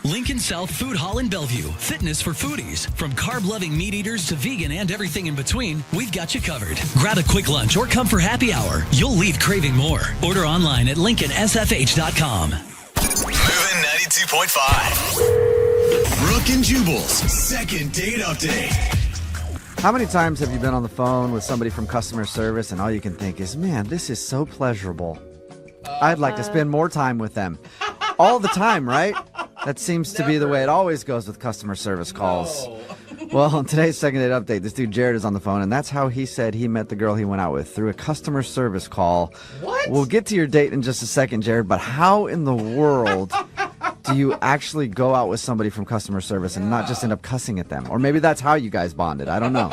Lincoln South Food Hall in Bellevue. Fitness for foodies. From carb-loving meat eaters to vegan and everything in between, we've got you covered. Grab a quick lunch or come for happy hour. You'll leave craving more. Order online at lincolnsfh.com. Moving 92.5. Brooke and Jubal's second date update. How many times have you been on the phone with somebody from customer service and all you can think is, man, this is so pleasurable. I'd like to spend more time with them. All the time, right? That seems to be the way it always goes with customer service calls. Well, on today's second date update, this dude Jared is on the phone, and that's how he said he met the girl he went out with, through a customer service call. What? We'll get to your date in just a second, Jared, but how in the world do you actually go out with somebody from customer service and not just end up cussing at them? Or maybe that's how you guys bonded. I don't know.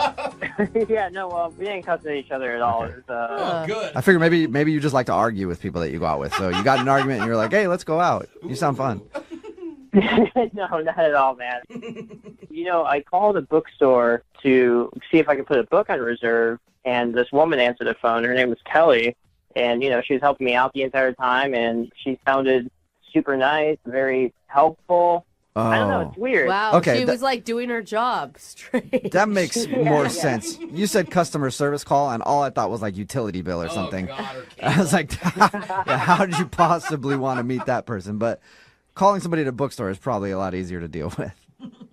Yeah, no, well, we didn't cuss at each other at all. Okay. It was, Good. I figure maybe you just like to argue with people that you go out with. So you got in an argument and you're like, hey, let's go out. You sound fun. no, not at all, man. I called a bookstore to see if I could put a book on reserve, and this woman answered the phone. Her name was Kelly, and, she was helping me out the entire time, and she sounded super nice, very helpful. Oh. I don't know, it's weird. Wow, Okay, she was like doing her job straight. That makes Yeah, more yeah. sense. You said customer service call, and all I thought was like utility bill or something. Oh, God, I was like, yeah, how did you possibly want to meet that person? But calling somebody at a bookstore is probably a lot easier to deal with.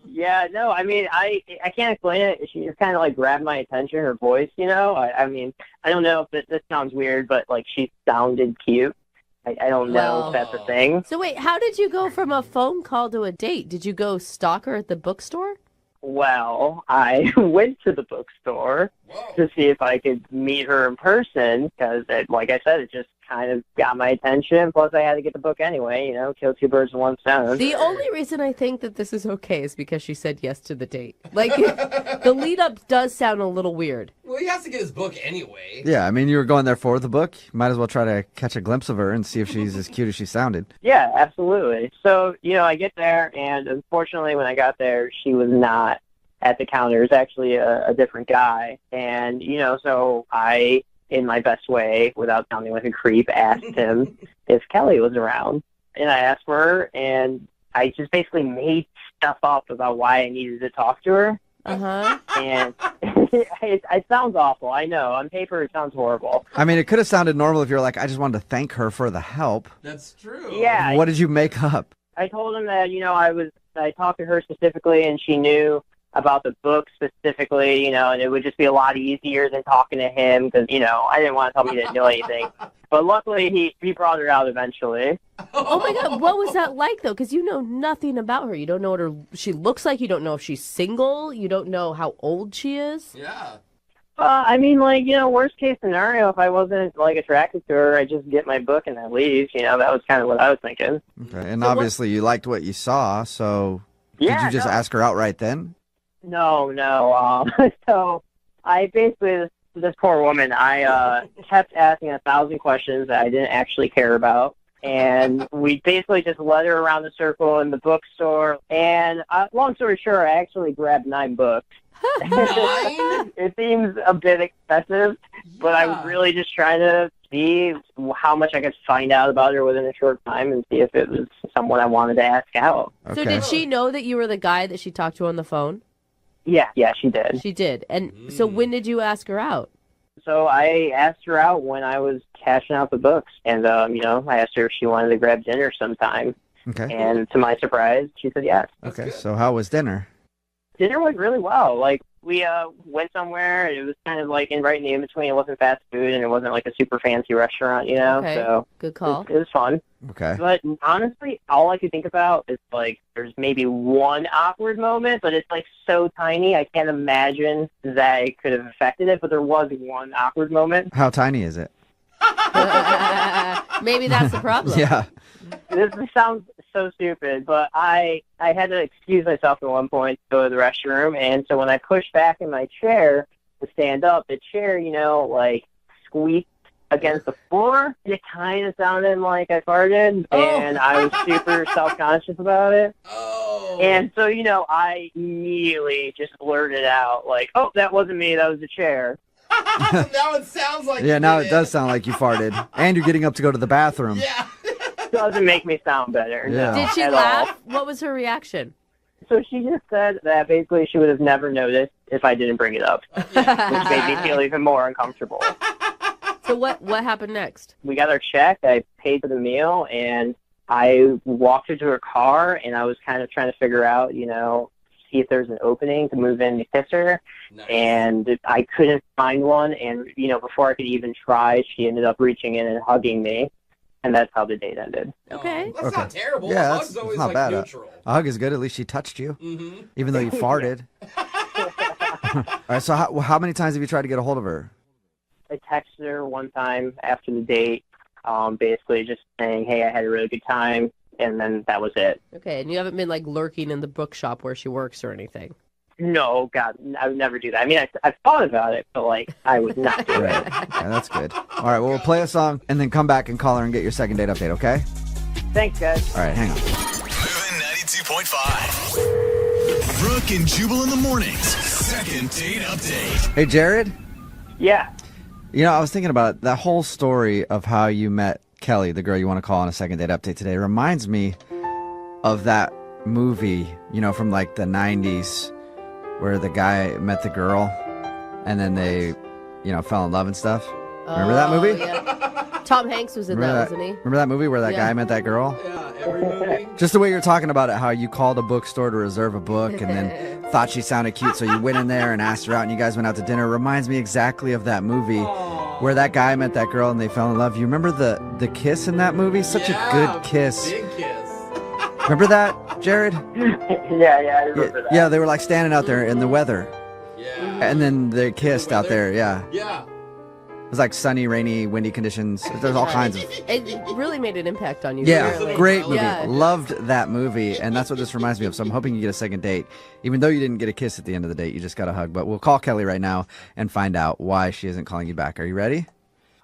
Yeah, no, I mean, I can't explain it. She just kind of like grabbed my attention, her voice, I mean, I don't know if this sounds weird, but like she sounded cute. I don't know if that's a thing. So wait, how did you go from a phone call to a date? Did you go stalk her at the bookstore? Well, I went to the bookstore to see if I could meet her in person because, like I said, it just kind of got my attention. Plus, I had to get the book anyway, kill two birds with one stone. The only reason I think that this is okay is because she said yes to the date. Like, the lead up does sound a little weird. Well, he has to get his book anyway. Yeah, I mean, you were going there for the book. Might as well try to catch a glimpse of her and see if she's as cute as she sounded. Yeah, absolutely. So, I get there, and unfortunately, when I got there, she was not at the counter. It was actually a different guy. And, so I, in my best way, without sounding like a creep, asked him if Kelly was around. And I asked for her, and I just basically made stuff up about why I needed to talk to her. Uh-huh. And it sounds awful. I know. On paper, it sounds horrible. I mean, it could have sounded normal if you were like, I just wanted to thank her for the help. That's true. Yeah. What did you make up? I told him that, I talked to her specifically, and she knew about the book specifically, and it would just be a lot easier than talking to him because, I didn't want to tell him he didn't know anything. But luckily, he brought her out eventually. Oh my God, what was that like though? Because you know nothing about her. You don't know what she looks like. You don't know if she's single. You don't know how old she is. Yeah. I mean, worst case scenario, if I wasn't, attracted to her, I'd just get my book and then leave. That was kind of what I was thinking. Okay, and obviously you liked what you saw, so Yeah, did you just ask her out right then? No. So I basically, this poor woman, I kept asking 1,000 questions that I didn't actually care about. And we basically just led her around the circle in the bookstore. And long story short, I actually grabbed 9 books. 9? It seems a bit excessive, but I was Yeah. really just trying to see how much I could find out about her within a short time and see if it was someone I wanted to ask out. Okay. So did she know that you were the guy that she talked to on the phone? Yeah, she did. She did. And so when did you ask her out? So I asked her out when I was cashing out the books. And, I asked her if she wanted to grab dinner sometime. Okay. And to my surprise, she said yes. Okay, so how was dinner? Dinner went really well. We went somewhere, and it was kind of right in the in-between. It wasn't fast food, and it wasn't a super fancy restaurant, Okay. So Good call. it was fun. Okay. But honestly, all I could think about is there's maybe one awkward moment, but it's so tiny, I can't imagine that it could have affected it. But there was one awkward moment. How tiny is it? Maybe that's the problem. Yeah. This sounds so stupid, but I had to excuse myself at one point to go to the restroom, and so when I pushed back in my chair to stand up, the chair, squeaked against the floor. It kind of sounded like I farted, and I was super self-conscious about it. Oh. And so, I immediately just blurted out, oh, that wasn't me, that was the chair. Now it sounds like Yeah, you now did it does sound like you farted. And you're getting up to go to the bathroom. Yeah. doesn't make me sound better. Yeah. No, Did she at laugh? all. What was her reaction? So she just said that basically she would have never noticed if I didn't bring it up, which made me feel even more uncomfortable. So what happened next? We got our check. I paid for the meal, and I walked her to her car, and I was kind of trying to figure out, see if there's an opening to move in to kiss her. Nice. And I couldn't find one. And, before I could even try, she ended up reaching in and hugging me. And that's how the date ended. Okay. That's not terrible. Yeah, A that's hug's always not like bad. neutral. A hug is good. At least she touched you, Mm-hmm. even though you farted. All right, so how many times have you tried to get a hold of her? I texted her one time after the date, basically just saying, hey, I had a really good time. And then that was it. Okay, and you haven't been like lurking in the bookshop where she works or anything? No, God, I would never do that. I mean, I thought about it, but, I would not do it. Right. Yeah, that's good. All right, well, we'll play a song and then come back and call her and get your second date update, okay? Thanks, guys. All right, hang on. Moving 92.5. Brooke and Jubal in the mornings. Second date update. Hey, Jared? Yeah. I was thinking about it. That whole story of how you met Kelly, the girl you want to call on a second date update today, reminds me of that movie, from like the 90s where the guy met the girl and then they, fell in love and stuff. Remember that movie? Yeah. Tom Hanks was in that, wasn't he? Remember that movie where that guy met that girl? Yeah, every movie. Just the way you're talking about it, how you called a bookstore to reserve a book and then thought she sounded cute, so you went in there and asked her out and you guys went out to dinner. Reminds me exactly of that movie where that guy met that girl and they fell in love. You remember the kiss in that movie? Such a good kiss. Big kiss. Remember that, Jared? Yeah, I remember that. Yeah, they were like standing out there in the weather. Yeah. And then they kissed out there, yeah. Yeah. It was like sunny, rainy, windy conditions. There's all kinds of... It really made an impact on you. Yeah, Really. great movie. Yeah. Loved that movie, and that's what this reminds me of. So I'm hoping you get a second date. Even though you didn't get a kiss at the end of the date, you just got a hug. But we'll call Kelly right now and find out why she isn't calling you back. Are you ready?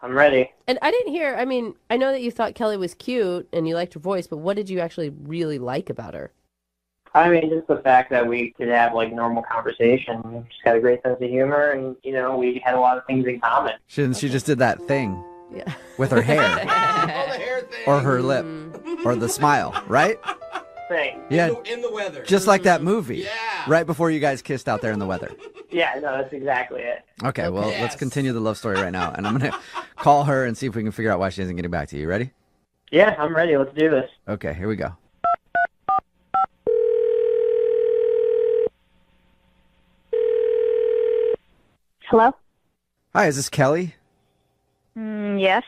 I'm ready. And I didn't hear, I know that you thought Kelly was cute and you liked her voice, but what did you actually really like about her? I mean, just the fact that we could have, normal conversation. She's got a great sense of humor, and, we had a lot of things in common. She just did that thing Yeah. with her hair Oh, the hair thing. or her lip or the smile, right? Thing. Yeah, In the weather. just like that movie. Yeah. Right before you guys kissed out there in the weather. Yeah, no, that's exactly it. Okay, well, Yes. let's continue the love story right now. And I'm going to call her and see if we can figure out why she isn't getting back to you. You ready? Yeah, I'm ready. Let's do this. Okay, here we go. Hello? Hi, is this Kelly? Yes.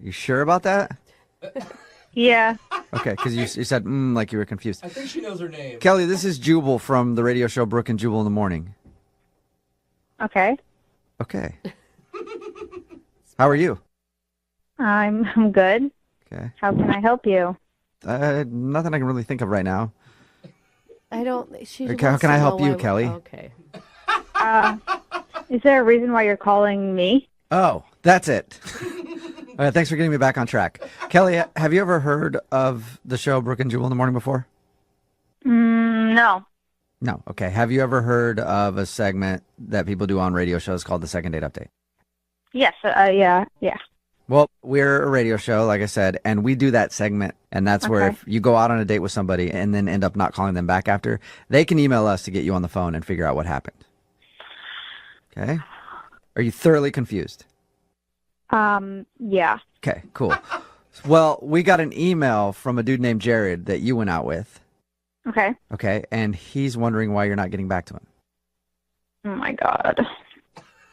You sure about that? Yeah. Okay, because you said like you were confused. I think she knows her name. Kelly, this is Jubal from the radio show Brooke and Jubal in the Morning. Okay. Okay. How are you? I'm good. Okay. How can I help you? Nothing I can really think of right now. I don't, she Okay, how wants can to I know help you, why- Kelly? Okay. Is there a reason why you're calling me? Oh, that's it. All right, thanks for getting me back on track. Kelly, have you ever heard of the show Brooke and Jubal in the Morning before? No. No. Okay. Have you ever heard of a segment that people do on radio shows called the Second Date Update? Yes. Yeah. Well, we're a radio show, like I said, and we do that segment. And that's where Okay. if you go out on a date with somebody and then end up not calling them back after, they can email us to get you on the phone and figure out what happened. Okay? Are you thoroughly confused? Yeah. Okay, cool. Well, we got an email from a dude named Jared that you went out with. Okay. Okay, and he's wondering why you're not getting back to him. Oh my God.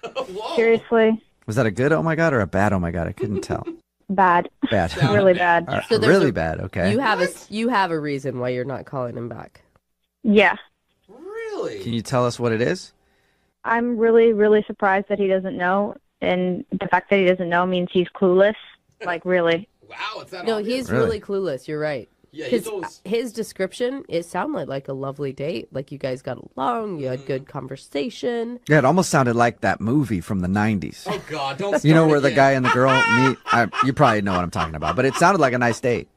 Whoa. Seriously? Was that a good oh my God or a bad oh my God? I couldn't tell. Bad. Bad. Really bad. All right, So there's really a- bad, okay. You have a reason why you're not calling him back. Yeah. Really? Can you tell us what it is? I'm really, really surprised that he doesn't know. And the fact that he doesn't know means he's clueless. Like, really. Wow, it's that No, obvious? he's really clueless. You're right. Yeah, he's Because always... his description, it sounded like a lovely date. Like you guys got along, you had good conversation. Yeah, it almost sounded like that movie from the 90s. Oh, God, don't You know start where the again. guy and the girl meet? You probably know what I'm talking about, but it sounded like a nice date.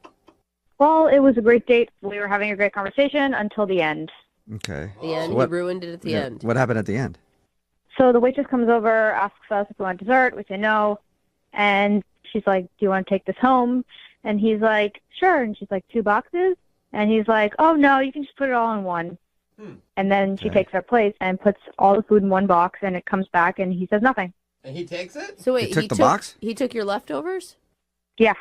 Well, it was a great date. We were having a great conversation until the end. Okay. The end, what- he ruined it at the Yeah, end. What happened at the end? So the waitress comes over, asks us if we want dessert. We say no. And she's like, do you want to take this home? And he's like, sure. And she's like, 2 boxes? And he's like, oh, no, you can just put it all in one. And then she takes our plate and puts all the food in one box, and it comes back, and he says nothing. And he takes it? So wait, He took the box? He took your leftovers? Yeah.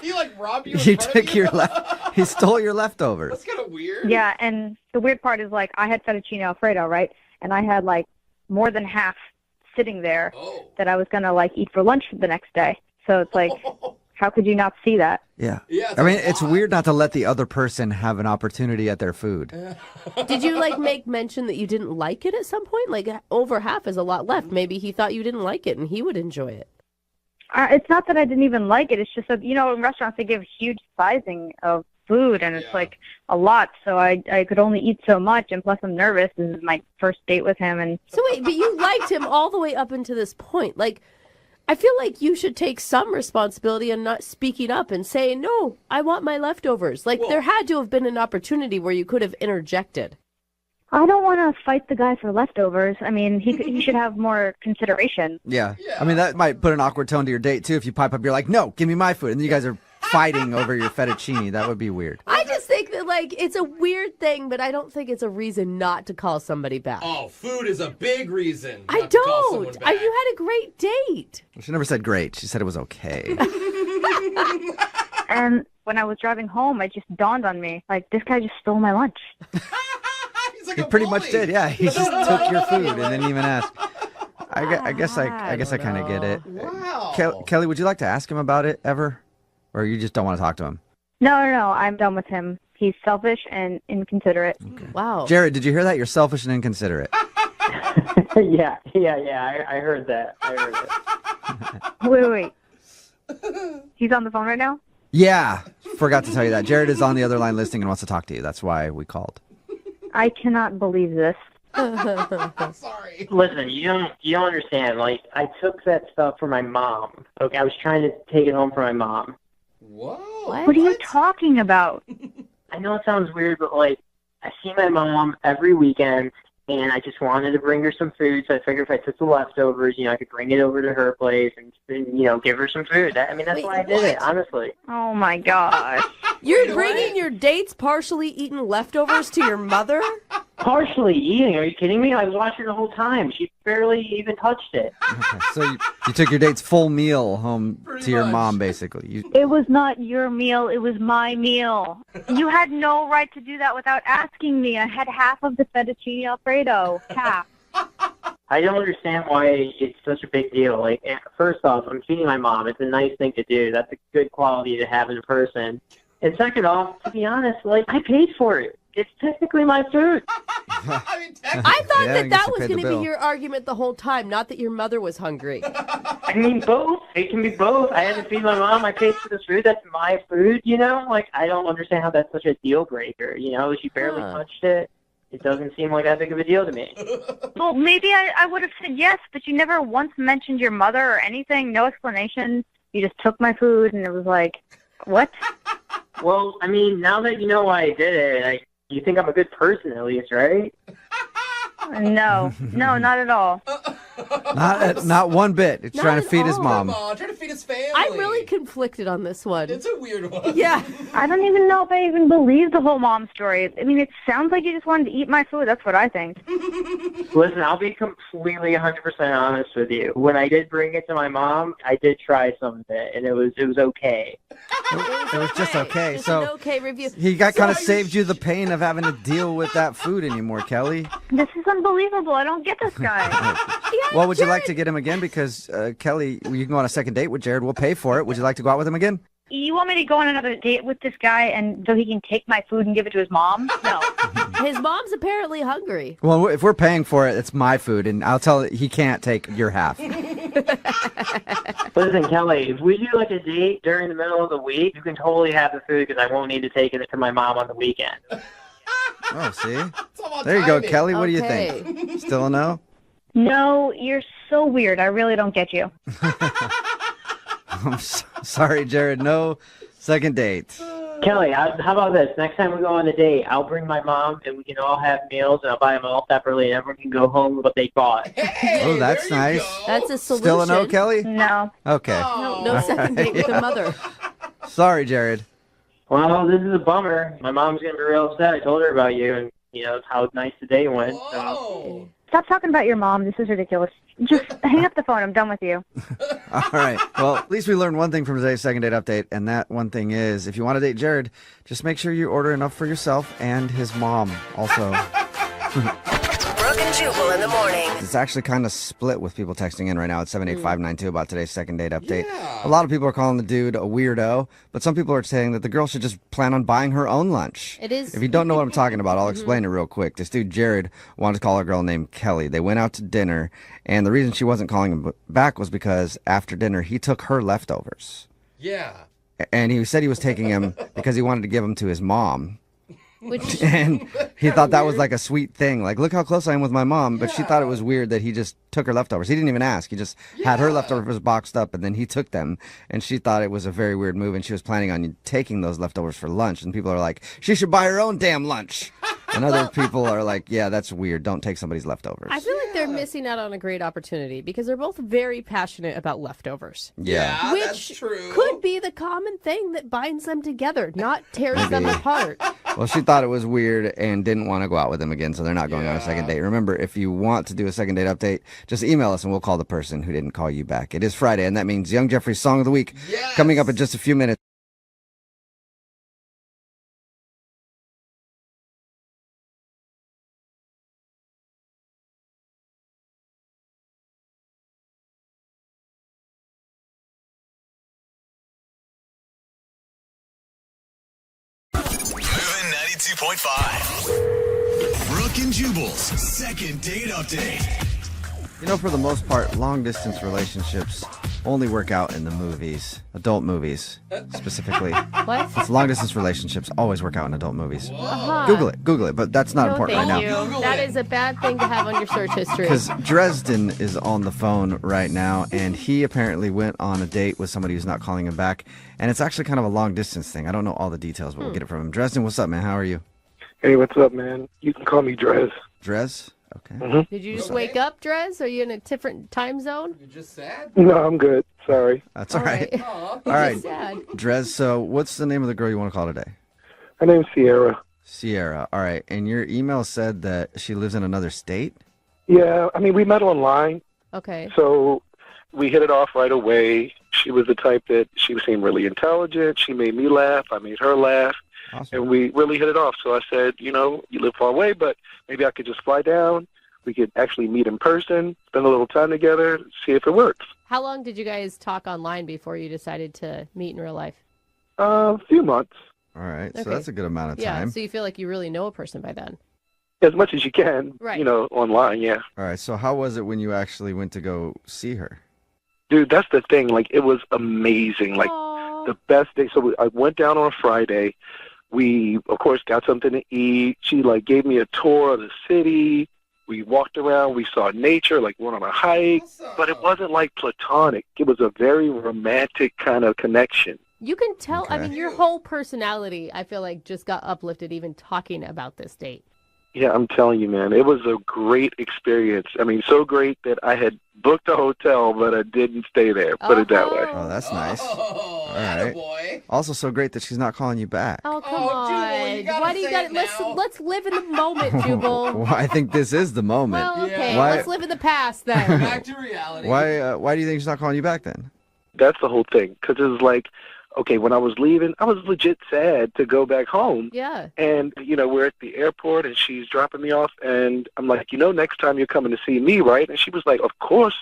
He like robbed you in He front of took you? your He stole your leftovers. That's kind of weird. Yeah, and the weird part is, like, I had fettuccine Alfredo, right? And I had, like, more than half sitting there that I was going to, like, eat for lunch the next day. So it's like, how could you not see that? Yeah. Yeah, I mean, it's weird not to let the other person have an opportunity at their food. Did you, like, make mention that you didn't like it at some point? Like, over half is a lot left. Maybe he thought you didn't like it and he would enjoy it. It's not that I didn't even like it. It's just that, in restaurants they give huge sizing of food, and it's like a lot. So I could only eat so much, and plus I'm nervous. This is my first date with him. And So wait, but you liked him all the way up until this point. Like, I feel like you should take some responsibility and not speaking up and saying, no, I want my leftovers. Like, there had to have been an opportunity where you could have interjected. I don't want to fight the guy for leftovers. I mean, he should have more consideration. Yeah. I mean, that might put an awkward tone to your date, too. If you pipe up, you're like, no, give me my food. And then you guys are fighting over your fettuccine. That would be weird. I just think that, like, it's a weird thing, but I don't think it's a reason not to call somebody back. Oh, food is a big reason. I not to call someone don't. back. You had a great date. She never said great. She said it was okay. And when I was driving home, it just dawned on me, like, this guy just stole my lunch. He's like He a pretty bully. much did, yeah. He just took your food and didn't even ask. I guess I kind of get it. Wow. Kelly, would you like to ask him about it ever? Or you just don't want to talk to him? No, I'm done with him. He's selfish and inconsiderate. Wow. Jared, did you hear that? You're selfish and inconsiderate. Yeah, I heard that. Wait. He's on the phone right now? Yeah, forgot to tell you that. Jared is on the other line listening and wants to talk to you. That's why we called. I cannot believe this. Sorry. Listen, you don't understand. Like, I took that stuff for my mom. Okay, I was trying to take it home for my mom. Whoa. What are you talking about? I know it sounds weird, but, like, I see my mom every weekend, and I just wanted to bring her some food, so I figured if I took the leftovers, I could bring it over to her place and give her some food. That's why I did it, honestly. Oh, my gosh. You're bringing your dates partially eaten leftovers to your mother? Partially eating. Are you kidding me? I was watching the whole time. She barely even touched it. Okay, so you took your date's full meal home to your much. mom, basically. It was not your meal. It was my meal. You had no right to do that without asking me. I had half of the fettuccine Alfredo. Half. I don't understand why it's such a big deal. Like, first off, I'm feeding my mom. It's a nice thing to do. That's a good quality to have in a person. And second off, to be honest, like, I paid for it. It's technically my food. I mean, I thought Yeah, I that guess that you was paid the going to bill. be your argument the whole time, not that your mother was hungry. I mean, both. It can be both. I had to feed my mom. I paid for this food. That's my food, Like, I don't understand how that's such a deal breaker, She barely touched it. It doesn't seem like that big of a deal to me. Well, maybe I would have said yes, but you never once mentioned your mother or anything. No explanation. You just took my food, and it was like, what? Well, I mean, now that you know why I did it, you think I'm a good person at least, right? No, not at all. Not one bit. It's Not trying to at feed his all. mom. Come on, trying to feed his family. I'm really conflicted on this one. It's a weird one. Yeah. I don't even know if I even believe the whole mom story. I mean, it sounds like you just wanted to eat my food. That's what I think. Listen, I'll be completely 100% honest with you. When I did bring it to my mom, I did try some of it, and it was okay. It was just okay. Just So an okay review. he got kind of saved you the pain of having to deal with that food anymore, Kelly. This is unbelievable. I don't get this guy. Well, would you like to get him again? Because Kelly, you can go on a second date with Jared. We'll pay for it. Would you like to go out with him again? You want me to go on another date with this guy and so he can take my food and give it to his mom? No. His mom's apparently hungry. Well, if we're paying for it, it's my food, and I'll tell he can't take your half. Listen, Kelly, if we do like a date during the middle of the week, you can totally have the food because I won't need to take it to my mom on the weekend. Oh, see? It's all about There you go, timing. Kelly. What do you Okay. think? Still a no? No, you're so weird. I really don't get you. I'm sorry, Jared. No second date. Kelly, how about this? Next time we go on a date, I'll bring my mom and we can all have meals and I'll buy them all separately and everyone can go home with what they bought. Hey, Oh, that's there you nice. go. That's a solution. Still a no, Kelly? No. Okay. No second date with a mother. Sorry, Jared. Well, this is a bummer. My mom's going to be real upset. I told her about you and, how nice the day went. So. Whoa. Stop talking about your mom. This is ridiculous. Just hang up the phone. I'm done with you. All right. Well, at least we learned one thing from today's second date update, and that one thing is if you want to date Jared, just make sure you order enough for yourself and his mom also. Brooke and Jubal in the morning. It's actually kind of split with people texting in right now at 78592 about today's second date update. Yeah. A lot of people are calling the dude a weirdo, but some people are saying that the girl should just plan on buying her own lunch. It is. If you don't know what I'm talking about, I'll explain it real quick. This dude, Jared, wanted to call a girl named Kelly. They went out to dinner, and the reason she wasn't calling him back was because after dinner, he took her leftovers. Yeah. And he said he was taking them because he wanted to give them to his mom. Which And he thought that was like a sweet thing. Like, look how close I am with my mom. But she thought it was weird that he just took her leftovers. He didn't even ask. He just had her leftovers boxed up, and then he took them. And she thought it was a very weird move, and she was planning on taking those leftovers for lunch. And people are like, she should buy her own damn lunch. And other people are like, yeah, that's weird. Don't take somebody's leftovers. I feel like they're missing out on a great opportunity because they're both very passionate about leftovers. Yeah. Which that's true. could be the common thing that binds them together, not tears them apart. Well, she thought it was weird and didn't want to go out with him again, so they're not going on a second date. Remember, if you want to do a second date update, just email us and we'll call the person who didn't call you back. It is Friday, and that means Young Jeffrey's Song of the Week coming up in just a few minutes. Moving 92.5. Brooke and Jubal's second date update. You know, for the most part, long-distance relationships only work out in the movies. Adult movies, specifically. What? It's long-distance relationships always work out in adult movies. Uh-huh. Google it, but that's not No, important right thank now. you. That is a bad thing to have on your search history. Because Dresden is on the phone right now, and he apparently went on a date with somebody who's not calling him back. And it's actually kind of a long-distance thing. I don't know all the details, but we'll get it from him. Dresden, what's up, man? How are you? Hey, what's up, man? You can call me Drez. Dres? Okay. Did you just wake up, Drez? Are you in a different time zone? You're just sad? No, I'm good. Sorry. That's all right. Aw. All right. Sad. Dres, so what's the name of the girl you want to call today? Her name's Sierra. Sierra. All right. And your email said that she lives in another state? Yeah, I mean, we met online, Okay. so we hit it off right away. She was the type that she seemed really intelligent. She made me laugh. I made her laugh. Awesome. And we really hit it off. So I said, you live far away, but maybe I could just fly down. We could actually meet in person, spend a little time together, see if it works. How long did you guys talk online before you decided to meet in real life? A few months, All right. So Okay. that's a good amount of Yeah, time. so you feel like you really know a person by then. as much as you can, Right. online, yeah. All right. So how was it when you actually went to go see her? Dude, that's the thing. Like, it was amazing. Like, Aw. the best day. So I went down on a Friday. We, of course, got something to eat. She, gave me a tour of the city. We walked around. We saw nature, went on a hike. Awesome. But it wasn't, platonic. It was a very romantic kind of connection. You can tell, I Okay. mean, your whole personality, I feel like, just got uplifted even talking about this date. Yeah, I'm telling you, man, it was a great experience. I mean, so great that I had booked a hotel, but I didn't stay there, put it that way. Oh, that's nice. Oh, right. boy. Also so great that she's not calling you back. Oh, come Oh, on. Jubal, you gotta Why do you say got it let's now. let's live in the moment, Jubal. Well, I think this is the moment. Well, okay, Yeah. Why- let's live in the past then. Back to reality. Why do you think she's not calling you back then? That's the whole thing. Because it was okay, when I was leaving, I was legit sad to go back home. Yeah. And, we're at the airport, and she's dropping me off, and I'm like, next time you're coming to see me, right? And she was like, of course,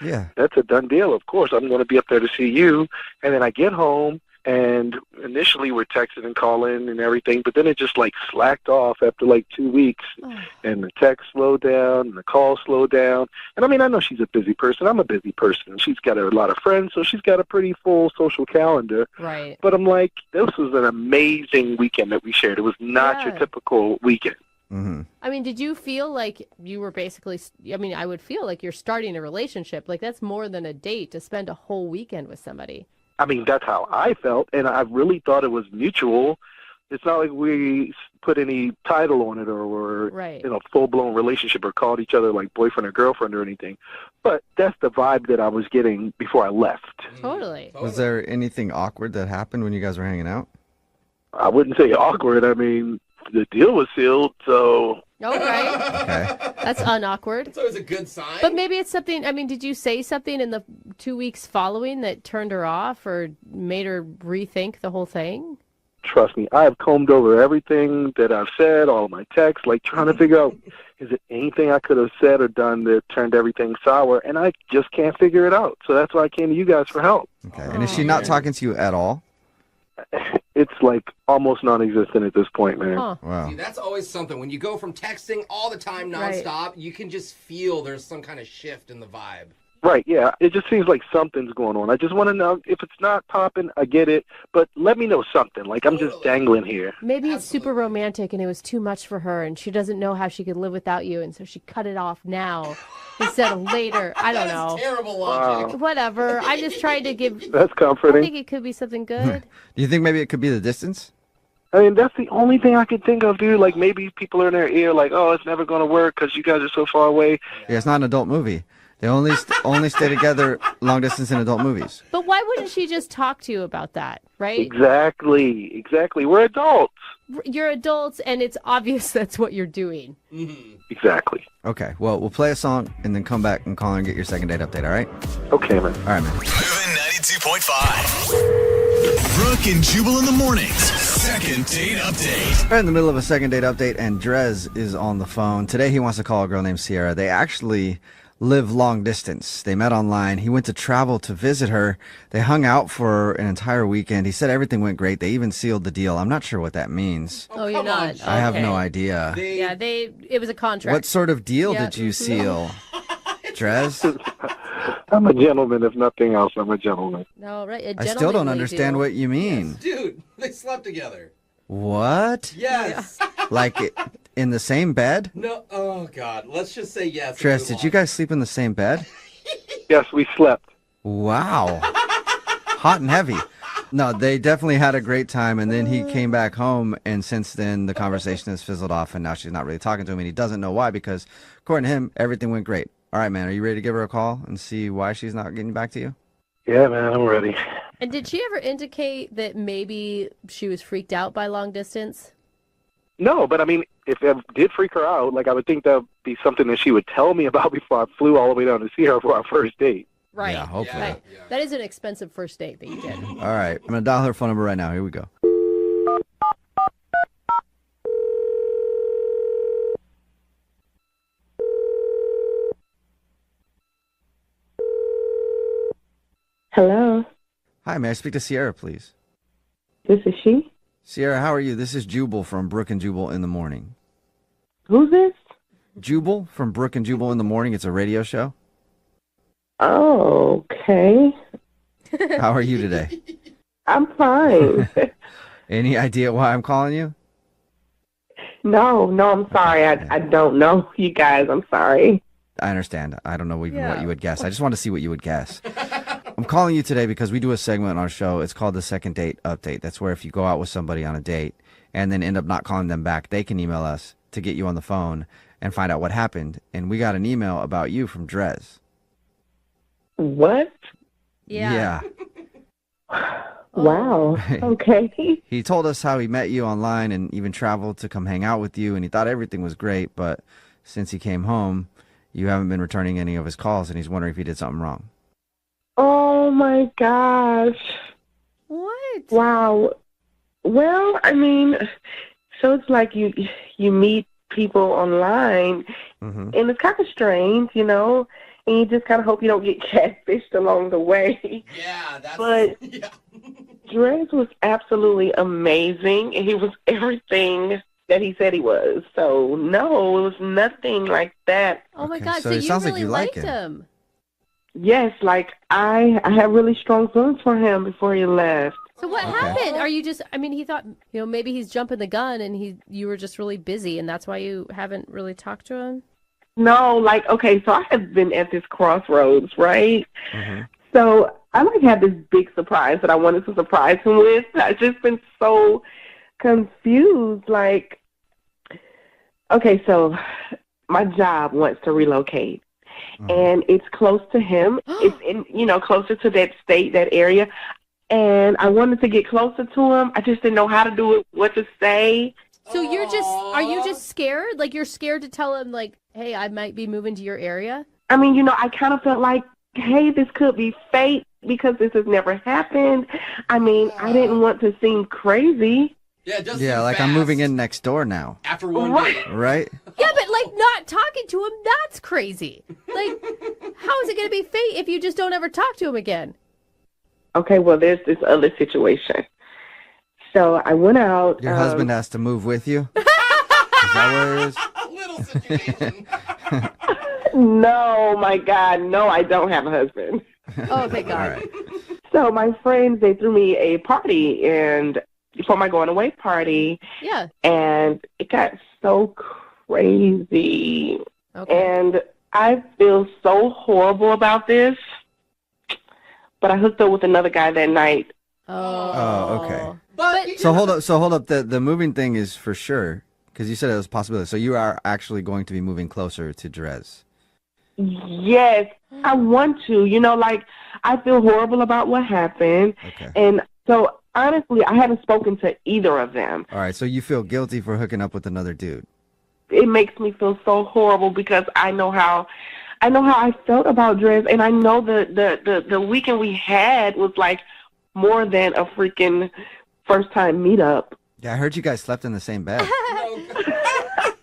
Yeah. that's a done deal. Of course, I'm going to be up there to see you. And then I get home, and initially we're texting and calling and everything, but then it just, slacked off after, 2 weeks. Oh. And the text slowed down, and the call slowed down. And, I know she's a busy person. I'm a busy person. She's got a lot of friends, so she's got a pretty full social calendar. Right. But I'm like, this was an amazing weekend that we shared. It was not your Yeah. typical weekend. Mm-hmm. I mean, did you feel like you were basically, I would feel like you're starting a relationship. Like, that's more than a date to spend a whole weekend with somebody. That's how I felt, and I really thought it was mutual. It's not like we put any title on it or we're Right. in a full-blown relationship or called each other like boyfriend or girlfriend or anything. But that's the vibe that I was getting before I left. Totally. Was there anything awkward that happened when you guys were hanging out? I wouldn't say awkward. I mean, the deal was sealed, so... All right. Okay. That's unawkward. It's always a good sign. But maybe it's something, I mean, did you say something in the 2 weeks following that turned her off or made her rethink the whole thing? Trust me, I have combed over everything that I've said, all of my texts, like trying to figure out, is it anything I could have said or done that turned everything sour? And I just can't figure it out. So that's why I came to you guys for help. Okay. And is she not talking to you at all? It's like almost non-existent at this point, man. Huh. Wow. See, that's always something. When you go from texting all the time Right. nonstop, you can just feel there's some kind of shift in the vibe. Right, yeah. It just seems like something's going on. I just want to know if it's not popping, I get it, but let me know something. Like I'm just dangling here. Maybe it's super romantic and it was too much for her and she doesn't know how she could live without you and so she cut it off now instead of later. I don't know. Terrible logic. Whatever. I'm just trying to give... That's I comforting. think it could be something good. Do you think maybe it could be the distance? I mean, that's the only thing I could think of, dude. Like maybe people are in their ear like, oh, it's never going to work because you guys are so far away. Yeah, it's not an adult movie. They only only stay together long distance in adult movies. But why wouldn't she just talk to you about that, right? Exactly. We're adults. You're adults and it's obvious that's what you're doing. Exactly. Okay, well, we'll play a song and then come back and call and get your second date update, all right? Okay, man. All right, man. Moving 92.5. Brooke and Jubal in the mornings. Second date update. We're in the middle of a second date update, and Drez is on the phone. Today, he wants to call a girl named Sierra. They actually live long distance. They met online. He went to travel to visit her. They hung out for an entire weekend. He said everything went great. They even sealed the deal. I'm not sure what that means. Oh, you're not? I have no Okay. idea. Yeah, it was a contract. What sort of deal Yeah. did you seal, Drez? I'm a gentleman, if nothing else. I'm a gentleman. No, right. I still don't understand what you mean. Dude, they slept together. What? Yes. Like in the same bed? No. Oh, God. Let's just say yes. and Drez, move did on. you guys sleep in the same bed? Yes, we slept. Wow. Hot and heavy. No, they definitely had a great time, and then he came back home, and since then the conversation has fizzled off, and now she's not really talking to him, and he doesn't know why, because according to him, everything went great. All right, man, are you ready to give her a call and see why she's not getting back to you? Yeah, man, I'm ready. And did she ever indicate that maybe she was freaked out by long distance? No, but I mean, if it did freak her out, like I would think that would be something that she would tell me about before I flew all the way down to see her for our first date. Right. Yeah, hopefully. Right. That is an expensive first date that you did. All right, I'm going to dial her phone number right now. Here we go. Hello, Hi, may I speak to Sierra, please? this is she. Sierra, how are you? This is Jubal from Brooke and Jubal in the Morning. Who's this? Jubal from Brooke and Jubal in the Morning. It's a radio show. Oh, okay. How are you today? I'm fine. Any idea why I'm calling you? no, I'm sorry. I don't know you guys. I'm sorry. I understand. I don't know even what Yeah. you would guess. I just want to see what you would guess. I'm calling you today because we do a segment on our show. It's called the Second Date Update. That's where if you go out with somebody on a date and then end up not calling them back, they can email us to get you on the phone and find out what happened. And we got an email about you from Drez. What? Yeah. Wow. Okay. He told us how he met you online and even traveled to come hang out with you, and he thought everything was great, but since he came home, you haven't been returning any of his calls, and he's wondering if he did something wrong. Oh my gosh. What? Wow. Well, I mean, so it's like you meet people online, Mm-hmm. and it's kind of strange, you know, and you just kind of hope you don't get catfished along the way. Yeah, that's... But- yeah. Drez was absolutely amazing, and he was everything that he said he was. So, no, it was nothing like that. Oh my Okay, God! so So it you sounds like really you like liked him. him. Yes, like, I had really strong feelings for him before he left. So what Okay. happened? Are you just? I mean, he thought maybe he's jumping the gun, and you were just really busy, and that's why you haven't really talked to him. No, like, okay, so I have been at this crossroads, right? Mm-hmm. So I had this big surprise that I wanted to surprise him with. I've just been so confused. Like, okay, so my job wants to relocate, and it's close to him. It's in, closer to that state, that area. And I wanted to get closer to him. I just didn't know how to do it, what to say. So are you just scared? Like, you're scared to tell him, like, hey, I might be moving to your area? I mean, I kind of felt like, hey, this could be fate because this has never happened. I mean, I didn't want to seem crazy. Yeah, it does Yeah, seem like fast. I'm moving in next door now. After one day. Right? Yeah, but, like, not talking to him, that's crazy. Like, how is it going to be fate if you just don't ever talk to him again? Okay, well, there's this other situation. So I went out. Your husband has to move with you? Is that what it is? Little situation. No, my God, no, I don't have a husband. Oh, thank God. All right. So my friends, they threw me a party and for my going away party. Yeah. And it got so crazy. Okay. And I feel so horrible about this. But I hooked up with another guy that night. Oh, okay. But So hold up. The moving thing is for sure, because you said it was a possibility. So you are actually going to be moving closer to Drez. Yes, I want to. Like, I feel horrible about what happened. Okay. And so, honestly, I haven't spoken to either of them. All right. So you feel guilty for hooking up with another dude. It makes me feel so horrible because I know how I felt about Drez, and I know the weekend we had was like more than a freaking first time meetup. Yeah, I heard you guys slept in the same bed.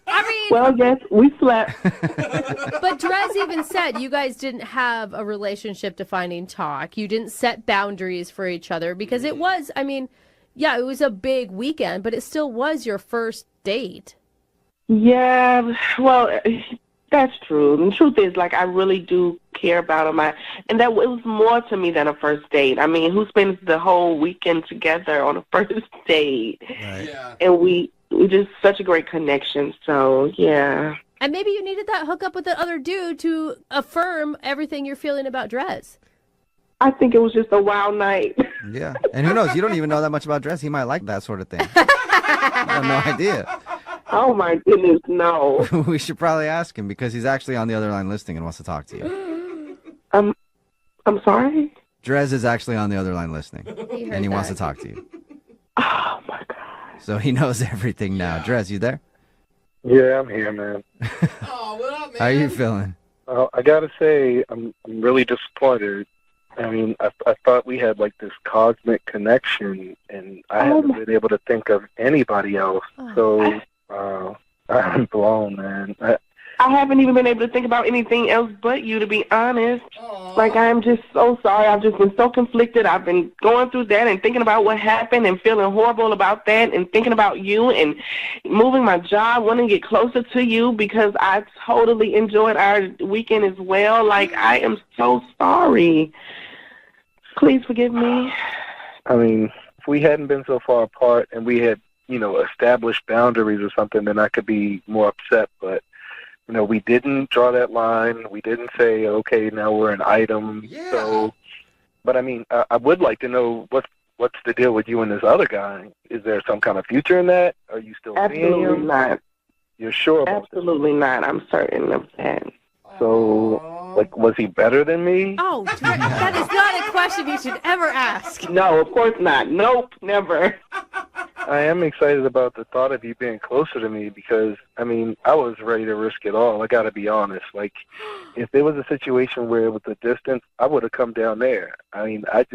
I mean, Well, yes, we slept. but Drez even said you guys didn't have a relationship defining talk. You didn't set boundaries for each other because it was, I mean, yeah, it was a big weekend, but it still was your first date. Yeah, well, that's true. And the truth is, like, I really do care about him. And that it was more to me than a first date. I mean, who spends the whole weekend together on a first date? Right. Yeah. And we just such a great connection. So, yeah. And maybe you needed that hookup with that other dude to affirm everything you're feeling about Drez. I think it was just a wild night. Yeah. And who knows? You don't even know that much about Drez. He might like that sort of thing. I have no idea. Oh, my goodness, no. We should probably ask him because he's actually on the other line listening and wants to talk to you. I'm sorry? Drez is actually on the other line listening He and he wants to that. talk to you. Oh, my God. So he knows everything now. Drez, you there? Yeah, I'm here, man. Oh, what up, man? How are you feeling? I gotta say, I'm really disappointed. I mean, I thought we had like this cosmic connection, and I haven't been able to think of anybody else. So I'm blown, man. I haven't even been able to think about anything else but you, to be honest. Aw. Like, I'm just so sorry. I've just been so conflicted. I've been going through that and thinking about what happened and feeling horrible about that and thinking about you and moving my job, wanting to get closer to you because I totally enjoyed our weekend as well. Like, I am so sorry. Please forgive me. I mean, if we hadn't been so far apart and we had, established boundaries or something, then I could be more upset. But, we didn't draw that line. We didn't say, okay, now we're an item. Yeah. So, but I mean, I would like to know what's the deal with you and this other guy? Is there some kind of future in that? Are you still seeing Absolutely him? not. You're sure about Absolutely not. I'm certain of that. this? So, like, was he better than me? Oh, that is not a question you should ever ask. No, of course not. Nope, never. I am excited about the thought of you being closer to me because, I mean, I was ready to risk it all. I got to be honest. Like, if there was a situation where it was a distance, I would have come down there. I mean, I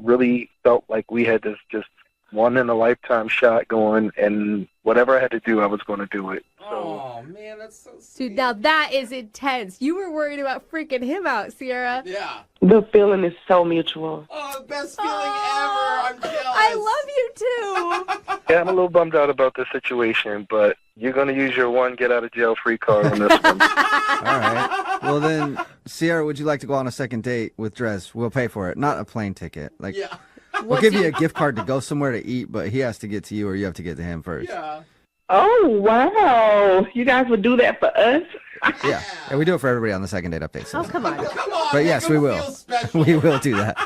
really felt like we had this just one-in-a-lifetime shot going, and whatever I had to do, I was going to do it. So, Oh, man, that's so sweet. Dude, now that is intense. You were worried about freaking him out, Sierra. Yeah. The feeling is so mutual. Oh, best feeling ever. I'm jealous. I love you too. yeah, I'm a little bummed out about the situation, but you're going to use your one get-out-of-jail-free card on this one. All right. Well, then, Sierra, would you like to go on a second date with Drez? We'll pay for it. Not a plane ticket. Like, Yeah. we'll give you a gift card to go somewhere to eat, but he has to get to you or you have to get to him first. Yeah. Oh, wow. You guys would do that for us? Yeah. Yeah, we do it for everybody on the second date update. So. Oh, come on. Come on. But yes, make we him will. feel special. We will do that.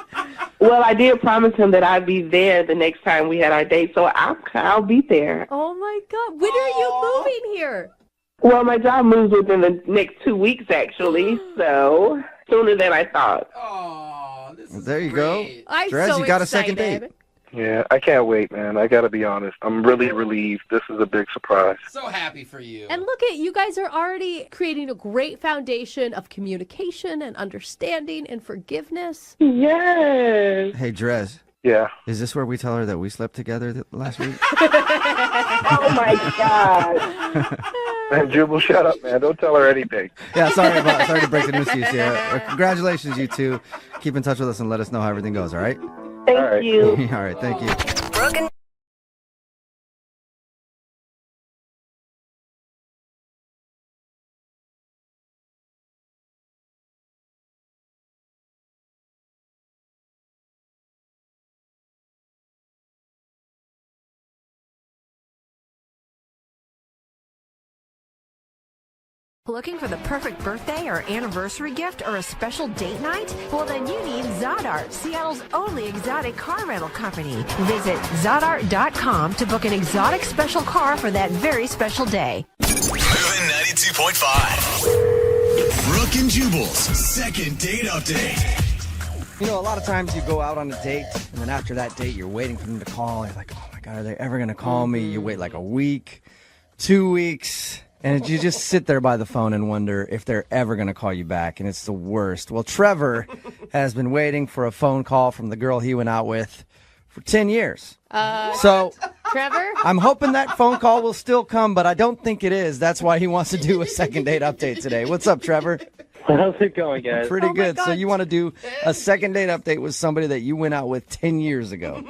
Well, I did promise him that I'd be there the next time we had our date, so I'll be there. Oh my God! When are you moving here? Well, my job moves within the next 2 weeks, actually, so sooner than I thought. Oh, this is There you great. go. I'm Drez, so you got a excited. second date. Yeah, I can't wait, man. I got to be honest. I'm really relieved. This is a big surprise. So happy for you. And look at you guys are already creating a great foundation of communication and understanding and forgiveness. Yes. Hey, Drez, Yeah. is this where we tell her that we slept together last week? Oh, my God. Man, Jubal, shut up, man. Don't tell her anything. Yeah, sorry to break the news to you, Sierra. Congratulations, you two. Keep in touch with us and let us know how everything goes, all right? Thank All right. you. All right, thank you. Brooke and Looking for the perfect birthday or anniversary gift or a special date night? Well, then you need Zodart, Seattle's only exotic car rental company. Visit Zodart.com to book an exotic special car for that very special day. Moving 92.5. Brooke and Jubal's second date update. You know, a lot of times you go out on a date, and then after that date, you're waiting for them to call. You're like, oh my God, are they ever going to call me? You wait like a week, 2 weeks, and you just sit there by the phone and wonder if they're ever going to call you back, and it's the worst. Well, Trevor has been waiting for a phone call from the girl he went out with for 10 years. So Trevor? I'm hoping that phone call will still come, but I don't think it is. That's why he wants to do a second date update today. What's up, Trevor? How's it going, guys? Pretty Oh my good. So God. you want to do a second date update with somebody that you went out with 10 years ago.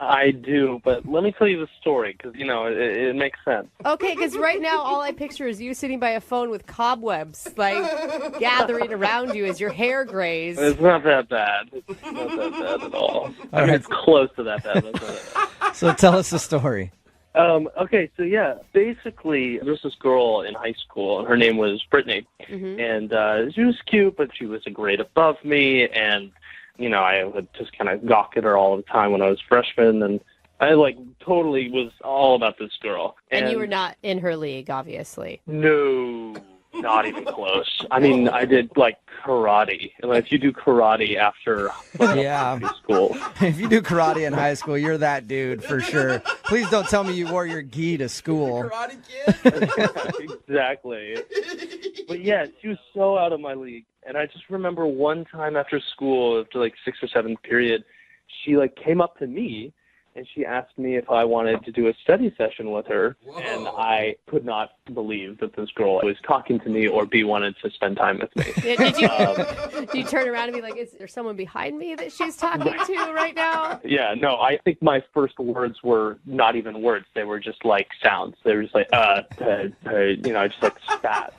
I do, but let me tell you the story because, you know, it makes sense. Okay, because right now all I picture is you sitting by a phone with cobwebs, like gathering around you as your hair grays. It's not that bad. It's not that bad at all. I mean, right. it's close to that bad. But it's not that bad. So tell us the story. Okay, so yeah, basically, there was this girl in high school, and her name was Brittany, and she was cute, but she was a grade above me, and, you know, I would just kind of gawk at her all the time when I was a freshman, and I, like, totally was all about this girl. And you were not in her league, obviously. No, not even close. I mean, I did, like, karate, and if you do karate after Yeah. high school, If you do karate in high school, you're that dude for sure. Please don't tell me you wore your gi to school. Karate Kid. exactly. But yeah, she was so out of my league. And I just remember one time after school, after like 6th or 7th period, she like came up to me and she asked me if I wanted to do a study session with her. Whoa. And I could not believe that this girl was talking to me or wanted to spend time with me. Did you turn around and be like, is there someone behind me that she's talking to right now? Yeah, no, I think my first words were not even words. They were just like sounds. They were just like, you know, I just like spat.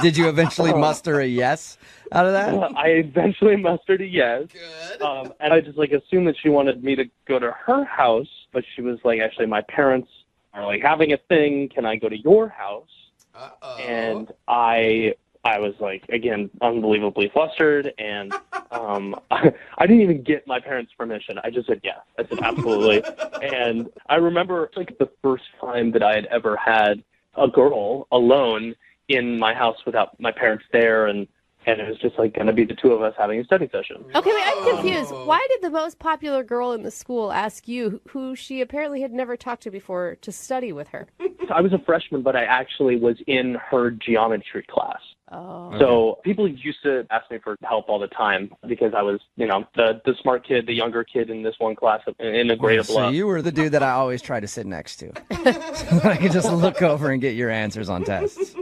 Did you eventually muster a yes out of that? I eventually mustered a yes. Good. And I just like assumed that she wanted me to go to her house, but she was like, actually, my parents are like having a thing. Can I go to your house? Uh-oh. And I was like, again, unbelievably flustered, and I didn't even get my parents' permission. I just said yes. I said absolutely. And I remember like the first time that I had ever had a girl alone in my house without my parents there, and it was just like going to be the two of us having a study session. Okay, wait, I'm confused. Why did the most popular girl in the school ask you, who she apparently had never talked to before, to study with her? I was a freshman, but I actually was in her geometry class. Oh. So people used to ask me for help all the time because I was, you know, the smart kid, the younger kid in this one class in a grade So above. you were the dude that I always try to sit next to. So that I could just look over and get your answers on tests.